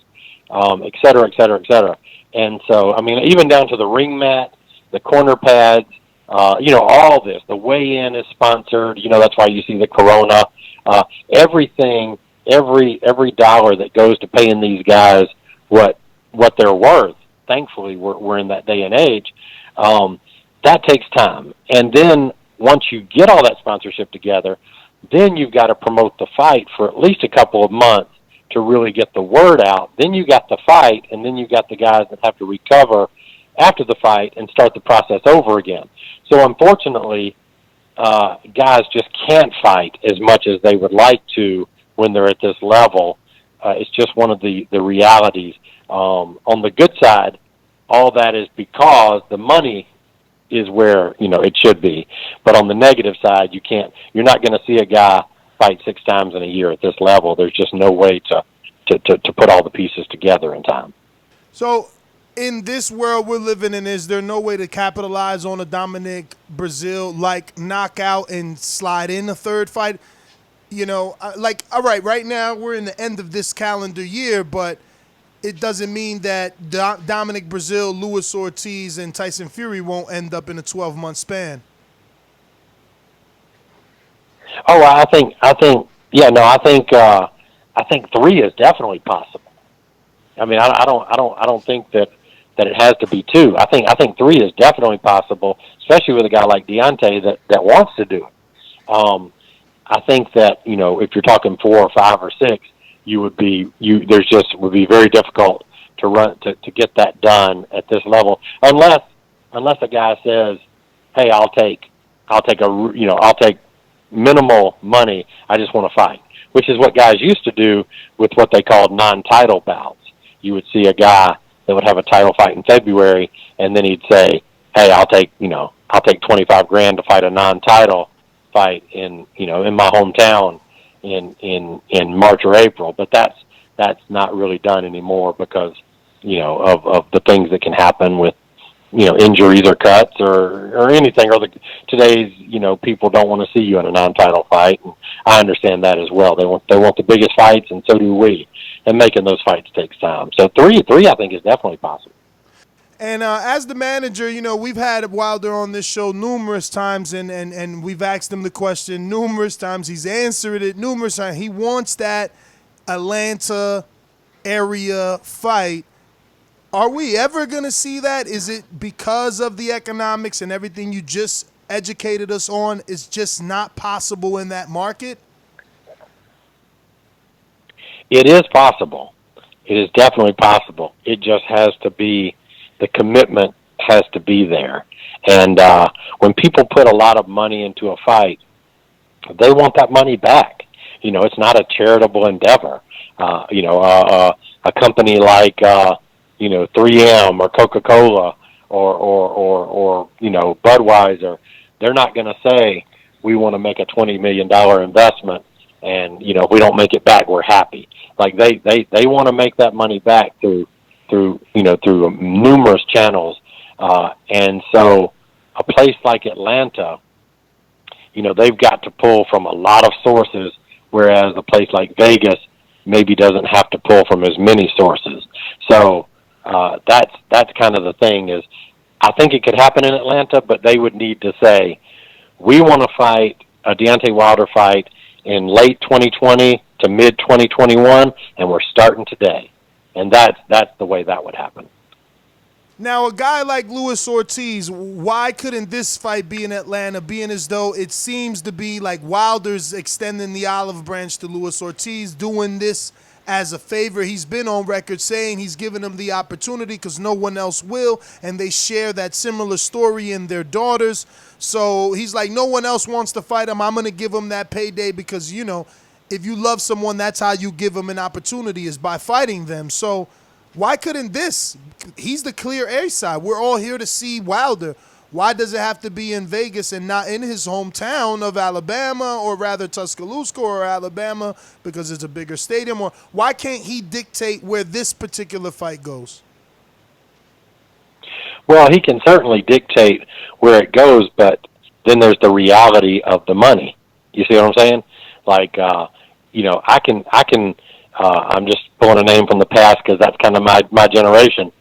et cetera, et cetera, et cetera. And so, even down to the ring mat, the corner pads, all this. The weigh-in is sponsored. That's why you see the Corona. Everything, every dollar that goes to paying these guys what they're worth. Thankfully, we're in that day and age. That takes time. And then once you get all that sponsorship together, then you've got to promote the fight for at least a couple of months to really get the word out. Then you got the fight, and then you got the guys that have to recover after the fight and start the process over again. So unfortunately, guys just can't fight as much as they would like to when they're at this level. It's just one of the realities. On the good side, all that is because the money is where it should be. But on the negative side, you're not going to see a guy fight 6 times in a year at this level. There's just no way to put all the pieces together in time. So in this world we're living in, is there no way to capitalize on a Dominic Brazil knockout and slide in a third fight? All right, right now we're in the end of this calendar year, but it doesn't mean that Dominic Brazil, Luis Ortiz, and Tyson Fury won't end up in a 12-month span. Oh, I think 3 is definitely possible. I don't think that it has to be 2. I think 3 is definitely possible, especially with a guy like Deontay that wants to do it. I think that if you're talking 4 or 5 or 6, would be very difficult to run to get that done at this level, unless a guy says, "Hey, I'll take minimal money. I just want to fight," which is what guys used to do with what they called non-title bouts. You would see a guy that would have a title fight in February, and then he'd say, "Hey, I'll take $25,000 to fight a non-title fight in my hometown in March or April." But that's not really done anymore because of the things that can happen with injuries or cuts or anything, or today's people don't want to see you in a non-title fight, and I understand that as well. They want the biggest fights, and so do we, and making those fights takes time. So three I think is definitely possible. And as the manager, we've had Wilder on this show numerous times, and we've asked him the question numerous times. He's answered it numerous times. He wants that Atlanta area fight. Are we ever going to see that? Is it because of the economics and everything you just educated us on is just not possible in that market? It is possible. It is definitely possible. It just has to be, the commitment has to be there. And when people put a lot of money into a fight, they want that money back. It's not a charitable endeavor. a company like 3M or Coca-Cola or Budweiser, they're not going to say we want to make a $20 million investment, and if we don't make it back, we're happy. Like they want to make that money back through numerous channels, and so a place like Atlanta, they've got to pull from a lot of sources, whereas a place like Vegas maybe doesn't have to pull from as many sources. So that's kind of the thing is, I think it could happen in Atlanta, but they would need to say, we want to fight a Deontay Wilder fight in late 2020 to mid 2021, and we're starting today. And that's the way that would happen. Now, a guy like Luis Ortiz, why couldn't this fight be in Atlanta, being as though it seems to be like Wilder's extending the olive branch to Luis Ortiz, doing this as a favor? He's been on record saying he's giving him the opportunity because no one else will, and they share that similar story in their daughters. So he's like, no one else wants to fight him. I'm going to give him that payday because, if you love someone, that's how you give them an opportunity, is by fighting them. So why couldn't this? He's the clear A side. We're all here to see Wilder. Why does it have to be in Vegas and not in his hometown of Alabama, or rather Tuscaloosa or Alabama, because it's a bigger stadium? Or why can't he dictate where this particular fight goes? Well, he can certainly dictate where it goes, but then there's the reality of the money. You see what I'm saying? Like, I'm just pulling a name from the past because that's kind of my generation.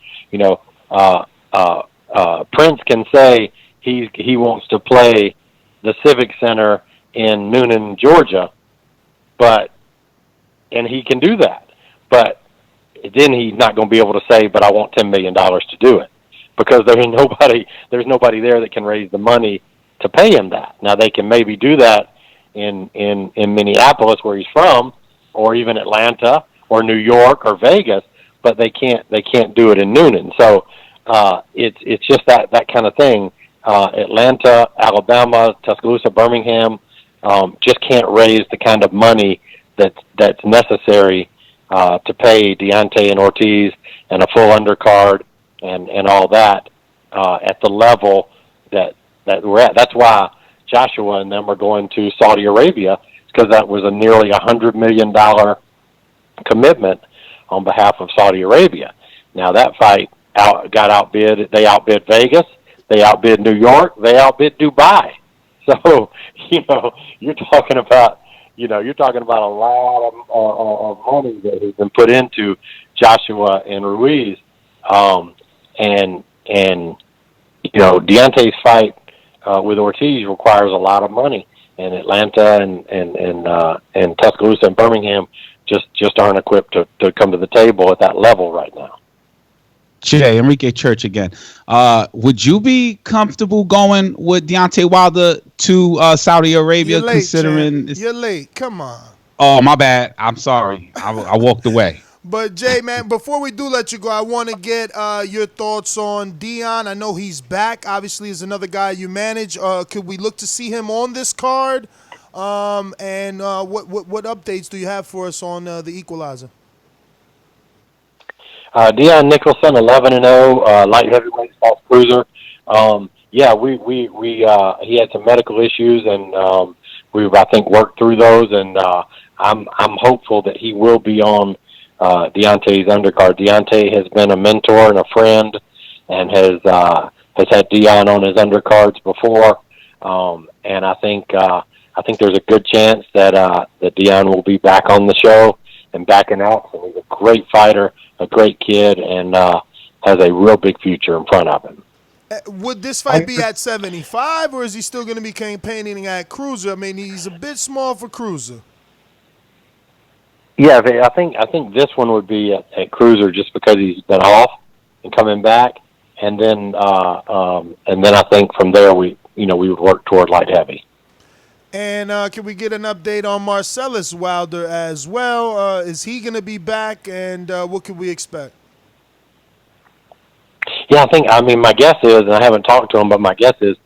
Prince can say he wants to play the Civic Center in Noonan, Georgia, and he can do that. But then he's not going to be able to say, but I want $10 million to do it, because there's nobody there that can raise the money to pay him that. Now, they can maybe do that in Minneapolis, where he's from, or even Atlanta or New York or Vegas, but they can't do it in Noonan. So it's just that kind of thing. Atlanta, Alabama, Tuscaloosa, Birmingham just can't raise the kind of money that's necessary to pay Deontay and Ortiz and a full undercard and all that at the level that we're at. That's why Joshua and them are going to Saudi Arabia, because that was a nearly $100 million commitment on behalf of Saudi Arabia. Now, that fight got outbid. They outbid Vegas. They outbid New York. They outbid Dubai. So, you're talking about a lot of money that has been put into Joshua and Ruiz. Deontay's fight with Ortiz requires a lot of money, and Atlanta and Tuscaloosa and Birmingham just aren't equipped to come to the table at that level right now. Jay, Enrique Church again. Would you be comfortable going with Deontay Wilder to Saudi Arabia? You're late, considering you're late. Come on. Oh, my bad. I'm sorry. I walked away. But Jay, man, before we do let you go, I want to get your thoughts on Dion. I know he's back. Obviously, is another guy you manage. Could we look to see him on this card? And what updates do you have for us on the Equalizer? Dion Nicholson, 11-0, light heavyweight, soft cruiser. He had some medical issues, and we've, I think, worked through those. And I'm hopeful that he will be on Deontay's undercard. Deontay has been a mentor and a friend, and has had Dion on his undercards before. And I think there's a good chance that Dion will be back on the show and backing out. So he's a great fighter, a great kid, and has a real big future in front of him. Would this fight be at 75, or is he still going to be campaigning at cruiser? I mean, he's a bit small for cruiser. Yeah, I think this one would be at cruiser, just because he's been off and coming back, and then I think from there we would work toward light heavy. And can we get an update on Marcellus Wilder as well? Is he going to be back, and what can we expect? Yeah, my guess is, and I haven't talked to him, but my guess is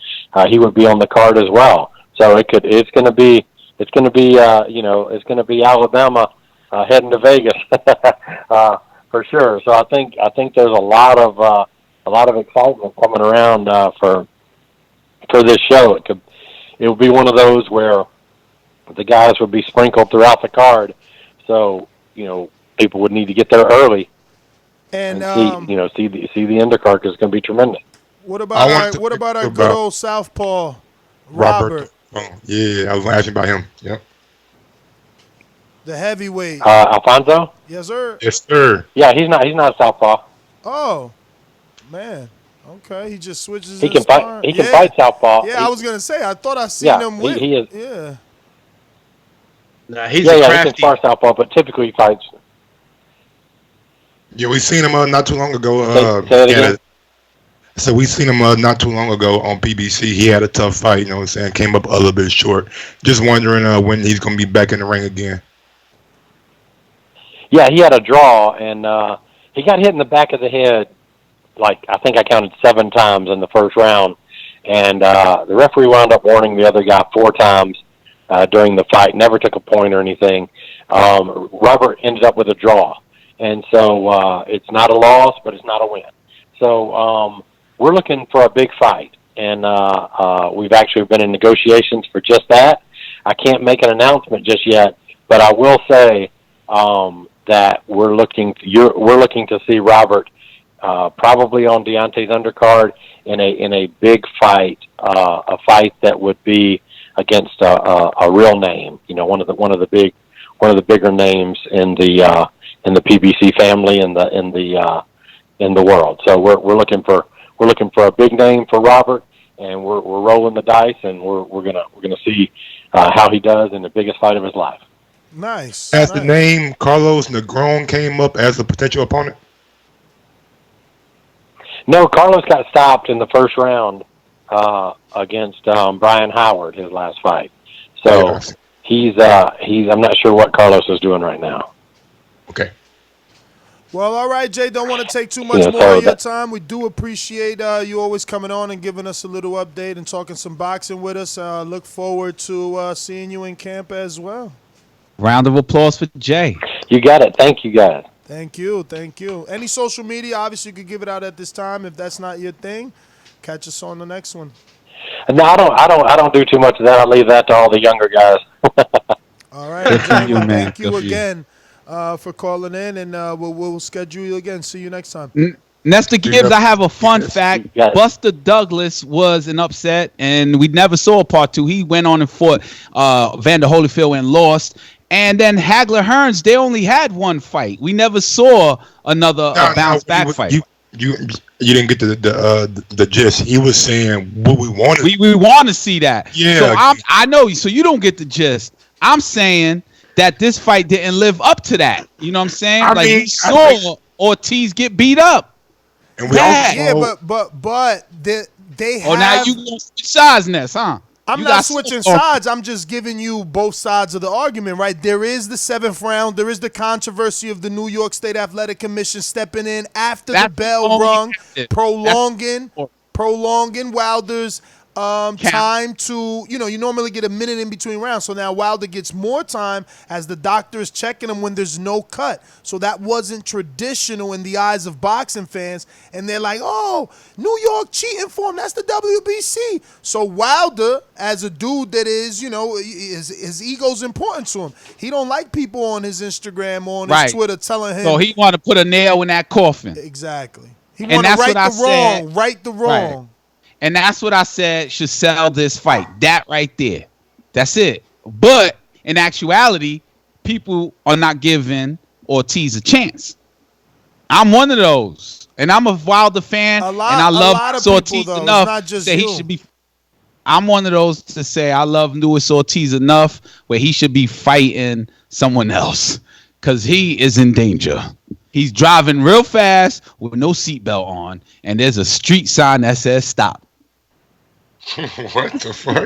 he would be on the card as well. So it's going to be Alabama heading to Vegas for sure. So I think there's a lot of excitement coming around for this show. It would be one of those where the guys would be sprinkled throughout the card. So people would need to get there early and see the undercard, because it's going to be tremendous. What about our good old southpaw Robert? Oh, yeah, I was asking about him. Yep. The heavyweight. Alfonso? Yes, sir. Yes, sir. Yeah, he's not a southpaw. Oh, man. Okay, he just switches. He can fight. He can fight southpaw. Yeah, I was gonna say. I thought I seen him with. He is. Yeah. Nah, he's He crafty. can spar southpaw, but typically he fights. Yeah, we seen him not too long ago. Say that again. So we seen him not too long ago on PBC. He had a tough fight. You know what I'm saying? Came up a little bit short. Just wondering when he's gonna be back in the ring again. Yeah, he had a draw, and he got hit in the back of the head. Like, I think I counted 7 times in the first round, and the referee wound up warning the other guy 4 times during the fight. Never took a point or anything. Robert ended up with a draw, and so it's not a loss, but it's not a win. So we're looking for a big fight, and we've actually been in negotiations for just that. I can't make an announcement just yet, but I will say that we're looking to see Robert probably on Deontay's undercard in a big fight, a fight that would be against a real name. One of the bigger names in the PBC family in the world. So we're looking for a big name for Robert, and we're rolling the dice, and we're gonna see how he does in the biggest fight of his life. Nice. As the name Carlos Negron came up as a potential opponent? No, Carlos got stopped in the first round against Brian Howard, his last fight. So he's I'm not sure what Carlos is doing right now. Okay. Well, all right, Jay. Don't want to take too much more of your time. We do appreciate you always coming on and giving us a little update and talking some boxing with us. Look forward to seeing you in camp as well. Round of applause for Jay. You got it. Thank you, guys. Thank you. Any social media? Obviously, you could give it out at this time. If that's not your thing, catch us on the next one. No, I don't do too much of that. I leave that to all the younger guys. All right, gentlemen, thank you again for calling in, and we'll schedule you again. See you next time. Nestor Gibbs, I have a fun fact. Buster Douglas was an upset, and we never saw part 2. He went on and fought Vander Holyfield and lost. And then Hagler Hearns, they only had 1 fight. We never saw another bounce back fight. You didn't get the gist. He was saying what we wanted. We want to see that. Yeah. So I know. So you don't get the gist. I'm saying that this fight didn't live up to that. You know what I'm saying? We saw Ortiz get beat up. And we but they have. Oh, now you gonna switch sides, Ness, huh? I'm not switching sides. I'm just giving you both sides of the argument, right? There is the 7th round. There is the controversy of the New York State Athletic Commission stepping in after the bell rung, prolonging Wilder's time to, you normally get a minute in between rounds. So now Wilder gets more time as the doctor is checking him when there's no cut. So that wasn't traditional in the eyes of boxing fans. And they're like, oh, New York cheating for him. That's the WBC. So Wilder, as a dude that is, his ego's important to him. He don't like people on his Instagram or on his Twitter telling him. So he want to put a nail in that coffin. Exactly. He want to right the wrong. Right. And that's what I said should sell this fight. That right there. That's it. But in actuality, people are not giving Ortiz a chance. I'm one of those. And I'm a Wilder fan. And I love Ortiz enough to say he should be. I'm one of those to say I love Luis Ortiz enough where he should be fighting someone else. Because he is in danger. He's driving real fast with no seatbelt on. And there's a street sign that says stop. What the fuck?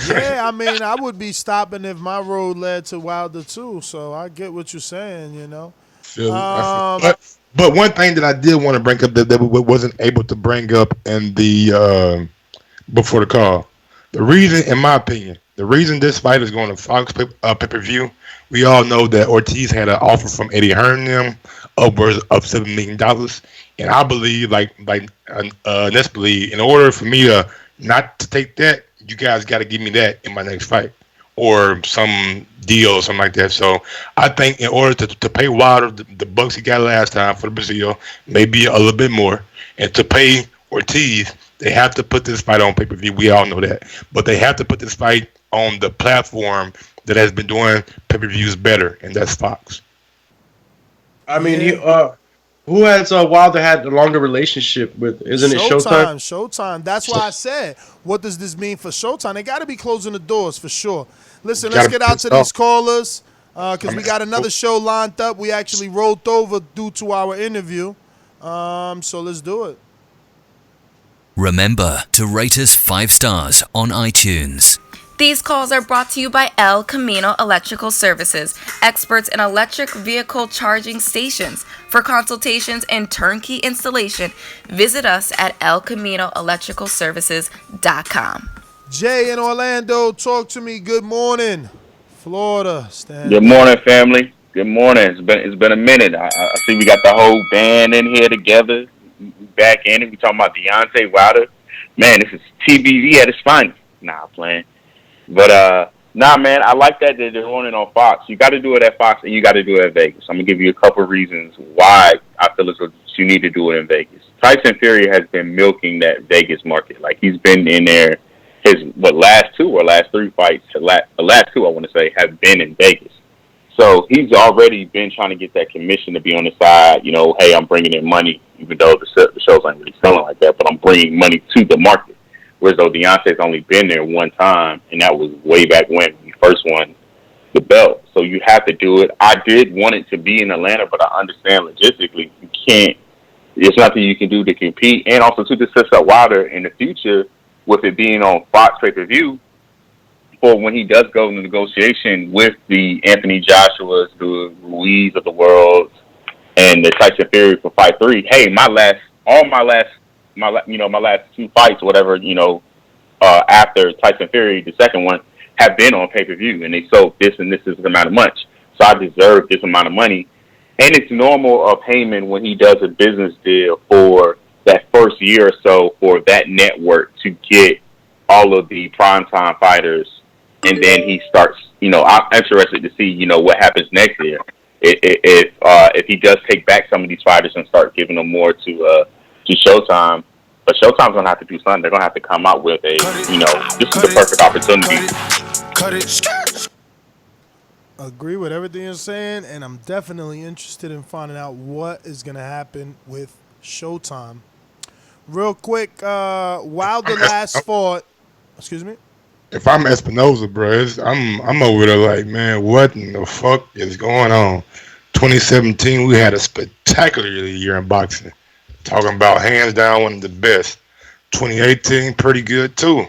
Yeah, I mean, I would be stopping if my road led to Wilder too. So I get what you're saying, But one thing that I did want to bring up that wasn't able to bring up in the before the call, the reason, in my opinion, The reason this fight is going to Fox pay-per-view, we all know that Ortiz had an offer from Eddie Hearn them upwards of $7 million. And I believe, Ness believe, in order for me to not to take that, you guys got to give me that in my next fight or some deal or something like that. So I think in order to pay Wilder the bucks he got last time for the Brazil, maybe a little bit more, and to pay Ortiz, they have to put this fight on pay-per-view. We all know that. But they have to put this fight on the platform that has been doing pay-per-views better, and that's Fox. I mean, who has Wilder had the longer relationship with? Isn't it Showtime? Showtime. That's why I said, what does this mean for Showtime? They got to be closing the doors for sure. Listen, let's get out to these callers because we got another show lined up. We actually rolled over due to our interview. So let's do it. Remember to rate us 5 stars on iTunes. These calls are brought to you by El Camino Electrical Services, experts in electric vehicle charging stations. For consultations and turnkey installation, visit us at elcaminoelectricalservices.com. Jay in Orlando, talk to me. Good morning. Florida. Stand Good morning, family. Good morning. It's been a minute. I see we got the whole band in here together. Back in it. We talking about Deontay Wilder. Man, this is TBV at its finest. Nah, playing. But, nah, man, I like that they're doing it on Fox. You got to do it at Fox and you got to do it at Vegas. I'm going to give you a couple of reasons why I feel as though you need to do it in Vegas. Tyson Fury has been milking that Vegas market. Like, he's been in there. His, last 2 or last 3 fights, the last 2, I want to say, have been in Vegas. So he's already been trying to get that commission to be on the side. You know, hey, I'm bringing in money, even though the shows aren't really selling like that, but I'm bringing money to the market. Whereas though Deontay's only been there one time, and that was way back when he first won the belt. So you have to do it. I did want it to be in Atlanta, but I understand logistically you can't. There's nothing you can do to compete, and also to set up Wilder in the future with it being on Fox pay-per-view. For when he does go into negotiation with the Anthony Joshuas, the Ruiz of the world, and the Tyson Fury for Fight 3, hey, my last 2 fights, whatever, after Tyson Fury, the second one, have been on pay-per-view, and they sold this and this is the amount of much. So I deserve this amount of money. And it's normal payment when he does a business deal for that first year or so for that network to get all of the primetime fighters. And then he starts, I'm interested to see, what happens next year. If he does take back some of these fighters and start giving them more to Showtime. But Showtime's going to have to do something. They're going to have to come out with this is the perfect opportunity. Agree with everything you're saying, and I'm definitely interested in finding out what is going to happen with Showtime. Real quick, Wilder last fought. Excuse me? If I'm Espinoza, bro, I'm over there like, man, what in the fuck is going on? 2017, we had a spectacular year in boxing. Talking about hands down one of the best. 2018, pretty good too.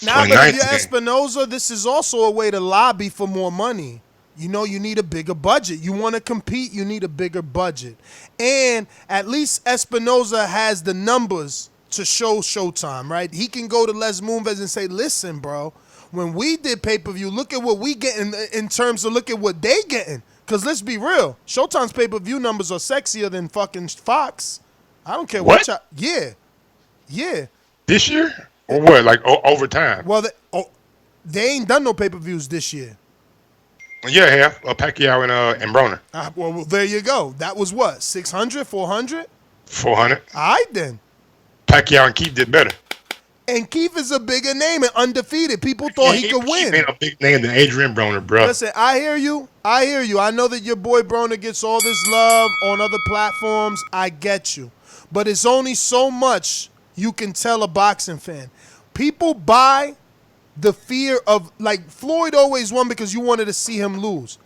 Now, but if you're Espinoza, this is also a way to lobby for more money. You need a bigger budget. You want to compete, you need a bigger budget. And at least Espinoza has the numbers to show Showtime, right? He can go to Les Moonves and say, listen, bro, when we did pay-per-view, look at what we getting in terms of look at what they getting. Because let's be real, Showtime's pay-per-view numbers are sexier than fucking Fox. I don't care what y'all... Yeah. This year? Or what? Like over time? Well, they ain't done no pay-per-views this year. Yeah, have Pacquiao and Broner. Well, there you go. That was what? 600, 400? 400. All right, then. Pacquiao and Keith did better. And Keith is a bigger name and undefeated. People thought he could win. He ain't a big name than Adrian Broner, bro. Listen, I hear you. I know that your boy Broner gets all this love on other platforms. I get you. But it's only so much you can tell a boxing fan. People buy the fear of, like, Floyd always won because you wanted to see him lose.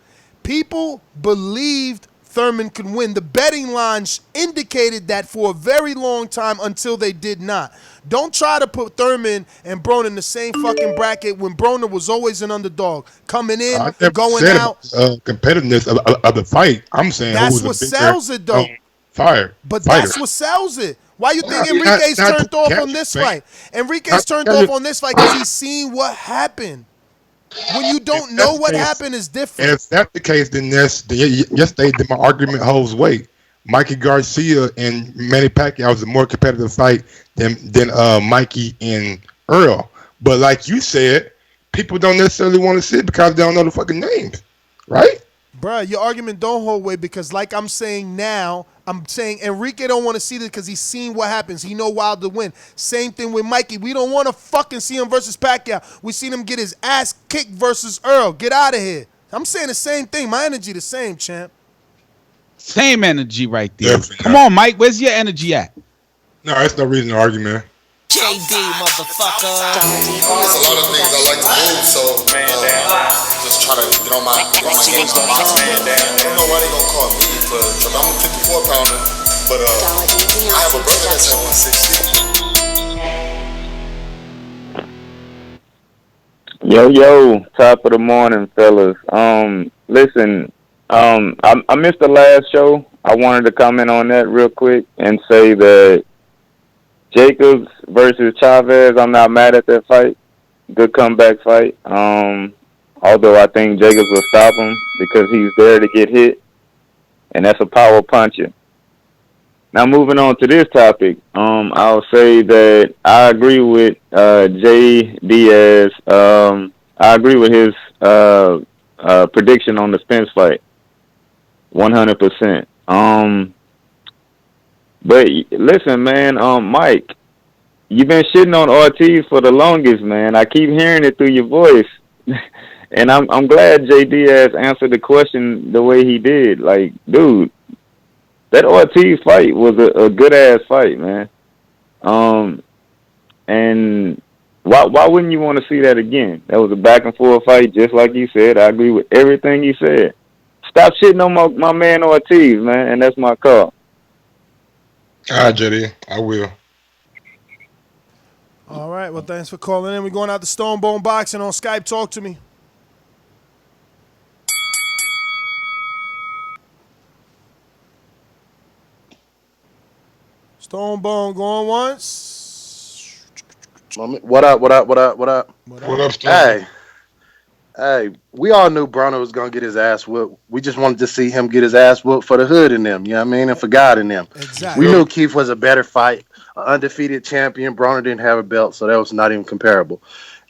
People believed Thurman could win. The betting lines indicated that for a very long time until they did not. Don't try to put Thurman and Broner in the same fucking bracket when Broner was always an underdog. Coming in, going out. Competitiveness of the fight. I'm saying that's what sells it, though. That's what sells it. Why you think Enrique's turned off on this fight? Enrique's turned off on this fight because he's seen what happened. When you don't know what happened is different. If that's the case, then my argument holds weight. Mikey Garcia and Manny Pacquiao was a more competitive fight than Mikey and Earl. But like you said, people don't necessarily want to see it because they don't know the fucking names, right? Bruh, your argument don't hold weight because like I'm saying now, I'm saying Enrique don't want to see this because he's seen what happens. He know Wilder win. Same thing with Mikey. We don't want to fucking see him versus Pacquiao. We seen him get his ass kicked versus Earl. Get out of here. I'm saying the same thing. My energy the same, champ. Same energy right there. Come on, Mike. Where's your energy at? No, that's no reason to argue, man. JD, motherfucker. There's a lot of things I like to move, so just try to get on my games on my man down. I don't know why they gonna call me for. I'm a 54 pounder, but I have a brother that's at 160. Yo, top of the morning, fellas. Listen, I missed the last show. I wanted to comment on that real quick and say that Jacobs versus Chavez, I'm not mad at that fight. Good comeback fight. Although I think Jacobs will stop him because he's there to get hit, and that's a power puncher. Now moving on to this topic, I'll say that I agree with Jay Deas. I agree with his prediction on the Spence fight, 100%. But listen, man, Mike, you've been shitting on Ortiz for the longest, man. I keep hearing it through your voice, and I'm glad Jay Deas answered the question the way he did. Like, dude, that Ortiz fight was a good ass fight, man. And why wouldn't you want to see that again? That was a back and forth fight, just like you said. I agree with everything you said. Stop shitting on my man Ortiz, man, and that's my call. All right, JD, I will. All right, well, thanks for calling in. We're going out to Stone Bone Boxing on Skype. Talk to me. Stone Bone going once. What up? What up, Stone? Hey, we all knew Broner was going to get his ass whooped. We just wanted to see him get his ass whooped for the hood in them, you know what I mean, and for God in them. Exactly. We knew Keith was a better fight, an undefeated champion. Broner didn't have a belt, so that was not even comparable.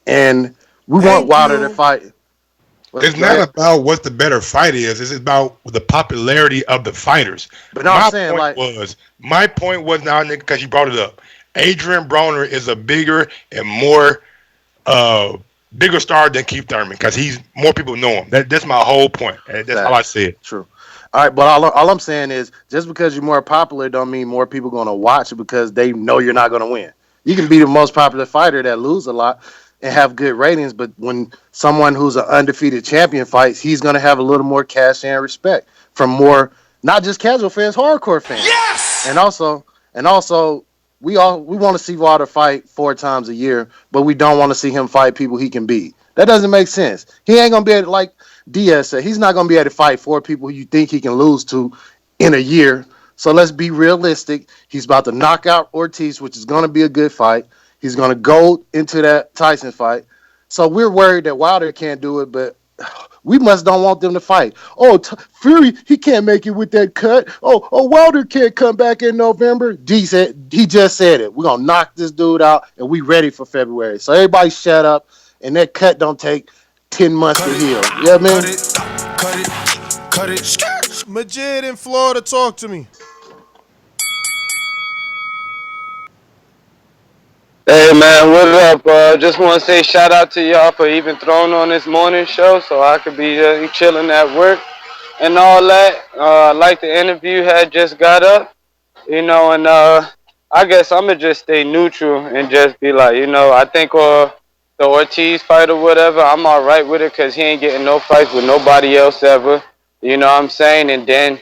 And we want Wilder to fight. It's not about what the better fight is. It's about the popularity of the fighters. But no, I'm saying, my point was now, nigga, because you brought it up. Adrian Broner is a bigger and more bigger star than Keith Thurman because more people know him. That's my whole point. That's all I said. True. All right, but all I'm saying is just because you're more popular don't mean more people going to watch it because they know you're not going to win. You can be the most popular fighter that lose a lot and have good ratings, but when someone who's an undefeated champion fights, he's going to have a little more cash and respect from more, not just casual fans, hardcore fans. Yes! And also, we want to see Wilder fight 4 times a year, but we don't want to see him fight people he can beat. That doesn't make sense. He ain't going to be able to, like Diaz said, he's not going to be able to fight 4 people you think he can lose to in a year. So let's be realistic. He's about to knock out Ortiz, which is going to be a good fight. He's going to go into that Tyson fight. So we're worried that Wilder can't do it, but we don't want them to fight. Oh, Fury, he can't make it with that cut. Oh, Wilder can't come back in November. He just said it. We're going to knock this dude out, and we ready for February. So everybody shut up, and that cut don't take 10 months to heal. You know what I mean? Cut it. Majid in Florida, talk to me. Hey man, what up? Just want to say shout out to y'all for even throwing on this morning show so I could be chilling at work and all that. Like the interview had just got up, and I guess I'm going to just stay neutral and just be like, I think the Ortiz fight or whatever, I'm all right with it because he ain't getting no fights with nobody else ever. You know what I'm saying? And then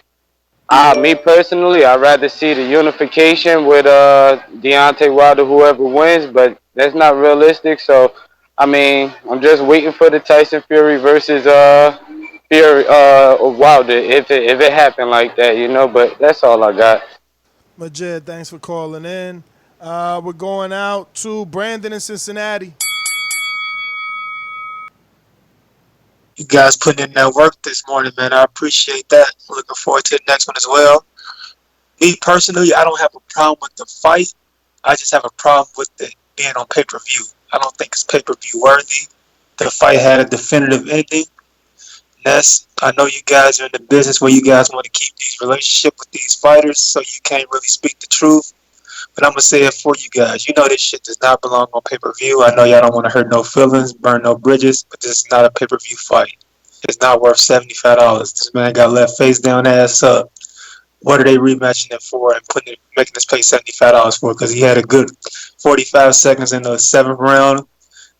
me personally, I'd rather see the unification with Deontay Wilder, whoever wins, but that's not realistic. So, I mean, I'm just waiting for the Tyson Fury versus Wilder if it happened like that, But that's all I got. Majid, thanks for calling in. We're going out to Brandon in Cincinnati. You guys putting in that work this morning, man. I appreciate that. Looking forward to the next one as well. Me personally, I don't have a problem with the fight. I just have a problem with it being on pay-per-view. I don't think it's pay-per-view worthy. The fight had a definitive ending. Ness, I know you guys are in the business where you guys want to keep these relationships with these fighters, so you can't really speak the truth. But I'm going to say it for you guys. You know this shit does not belong on pay-per-view. I know y'all don't want to hurt no feelings, burn no bridges, but this is not a pay-per-view fight. It's not worth $75. This man got left face down, ass up. What are they rematching it for and making us pay $75 for? Because he had a good 45 seconds in the 7th round.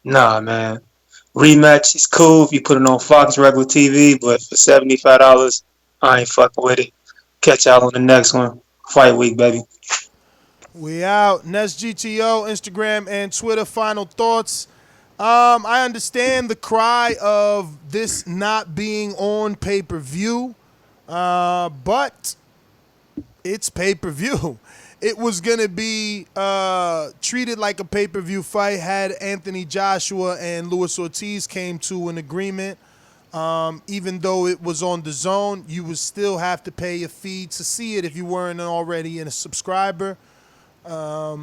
Nah, man. Rematch is cool if you put it on Fox regular TV, but for $75, I ain't fucking with it. Catch y'all on the next one. Fight week, baby. We out. Nest GTO, Instagram and Twitter. Final thoughts. I understand the cry of this not being on pay-per-view, but it's pay-per-view. It was going to be treated like a pay-per-view fight had Anthony Joshua and Luis Ortiz came to an agreement. Even though it was on Dazn, you would still have to pay a fee to see it if you weren't already a subscriber. For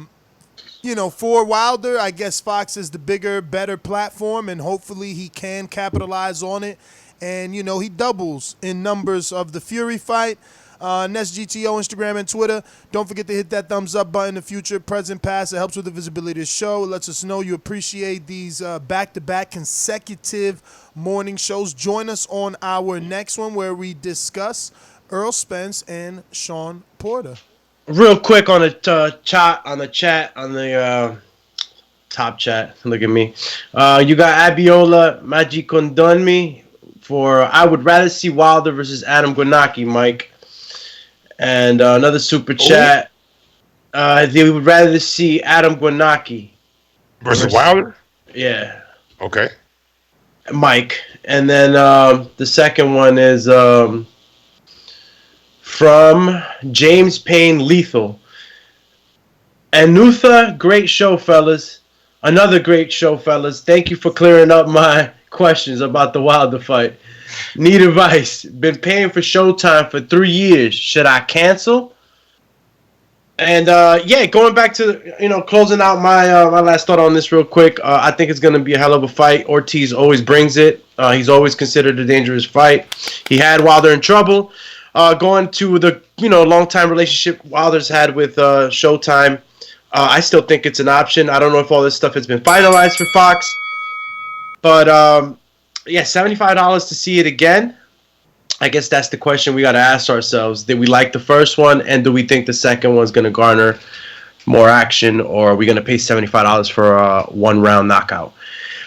Wilder, I guess Fox is the bigger, better platform, and hopefully he can capitalize on it. And, he doubles in numbers of the Fury fight. Nest GTO, Instagram, and Twitter. Don't forget to hit that thumbs up button in the future, present, past. It helps with the visibility of the show. It lets us know you appreciate these back-to-back consecutive morning shows. Join us on our next one where we discuss Earl Spence and Sean Porter. Real quick on the top chat. Look at me. You got Abiola Magicondonmi for I would rather see Wilder versus Adam Granacki, Mike. And another super chat. They would rather see Adam Granacki versus Wilder. Yeah. Okay. Mike. And then the second one is from James Payne Lethal. Anutha, great show, fellas. Another great show, fellas. Thank you for clearing up my questions about the Wilder fight. Need advice. Been paying for Showtime for 3 years. Should I cancel? And going back to closing out my last thought on this real quick. I think it's gonna be a hell of a fight. Ortiz always brings it. He's always considered a dangerous fight. He had Wilder in trouble. Going to the long time relationship Wilder's had with Showtime. I still think it's an option. I don't know if all this stuff has been finalized for Fox, but $75 to see it again. I guess that's the question we got to ask ourselves. Did we like the first one, and do we think the second one's going to garner more action, or are we going to pay $75 for a one-round knockout?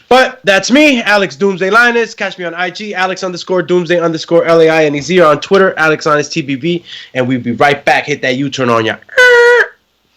But that's me, Alex Doomsday Linus. Catch me on IG, Alex_Doomsday_LAINEZ, on Twitter, Alex Honest TBV, and we'll be right back. Hit that U-turn on ya.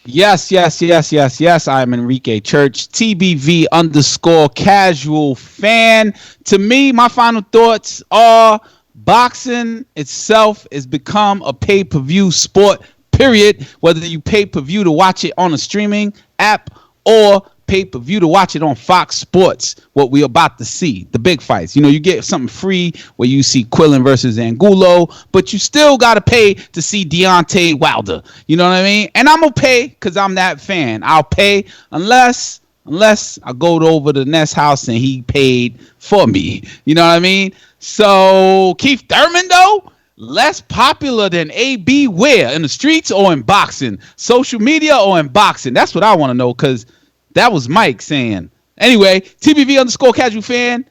Yes. I'm Enrique Church, TBV_casual fan. To me, my final thoughts are boxing itself has become a pay-per-view sport, period. Whether you pay-per-view to watch it on a streaming app or pay-per-view to watch it on Fox Sports, what we're about to see, the big fights. You get something free where you see Quillen versus Angulo, but you still got to pay to see Deontay Wilder. You know what I mean? And I'm going to pay because I'm that fan. I'll pay unless I go over to the Nest house and he paid for me. You know what I mean? So Keith Thurman, though, less popular than AB where? In the streets or in boxing? Social media or in boxing? That's what I want to know, because that was Mike saying. Anyway, TBV_casual fan.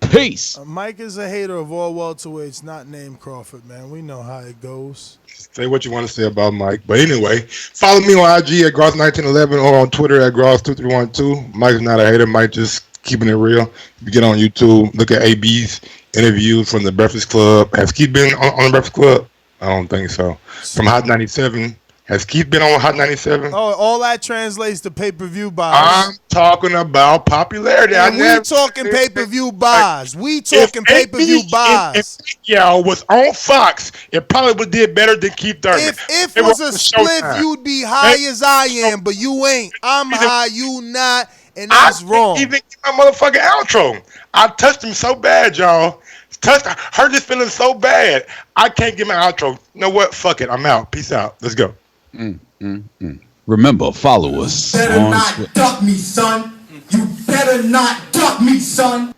Peace. Mike is a hater of all welterweights, not named Crawford, man. We know how it goes. Say what you want to say about Mike. But anyway, follow me on IG at Gross1911 or on Twitter at Gross2312. Mike's not a hater. Mike just keeping it real. You get on YouTube, look at AB's interview from the Breakfast Club. Has Keith been on the Breakfast Club? I don't think so. From Hot 97. Has Keith been on Hot 97? Oh, all that translates to pay-per-view buys. I'm talking about popularity. We talking pay-per-view buys. We talking pay-per-view buys. If y'all was on Fox, it probably would did better than Keith Thurman. If it was a split, you'd be high as I am, but you ain't. I'm high, you not, and that's wrong. Even my motherfucking outro. I touched him so bad, y'all. touchdown. Hurt his feelings so bad. I can't get my outro. You know what? Fuck it. I'm out. Peace out. Let's go. Remember, follow us. Better not duck me, son. You better not duck me, son.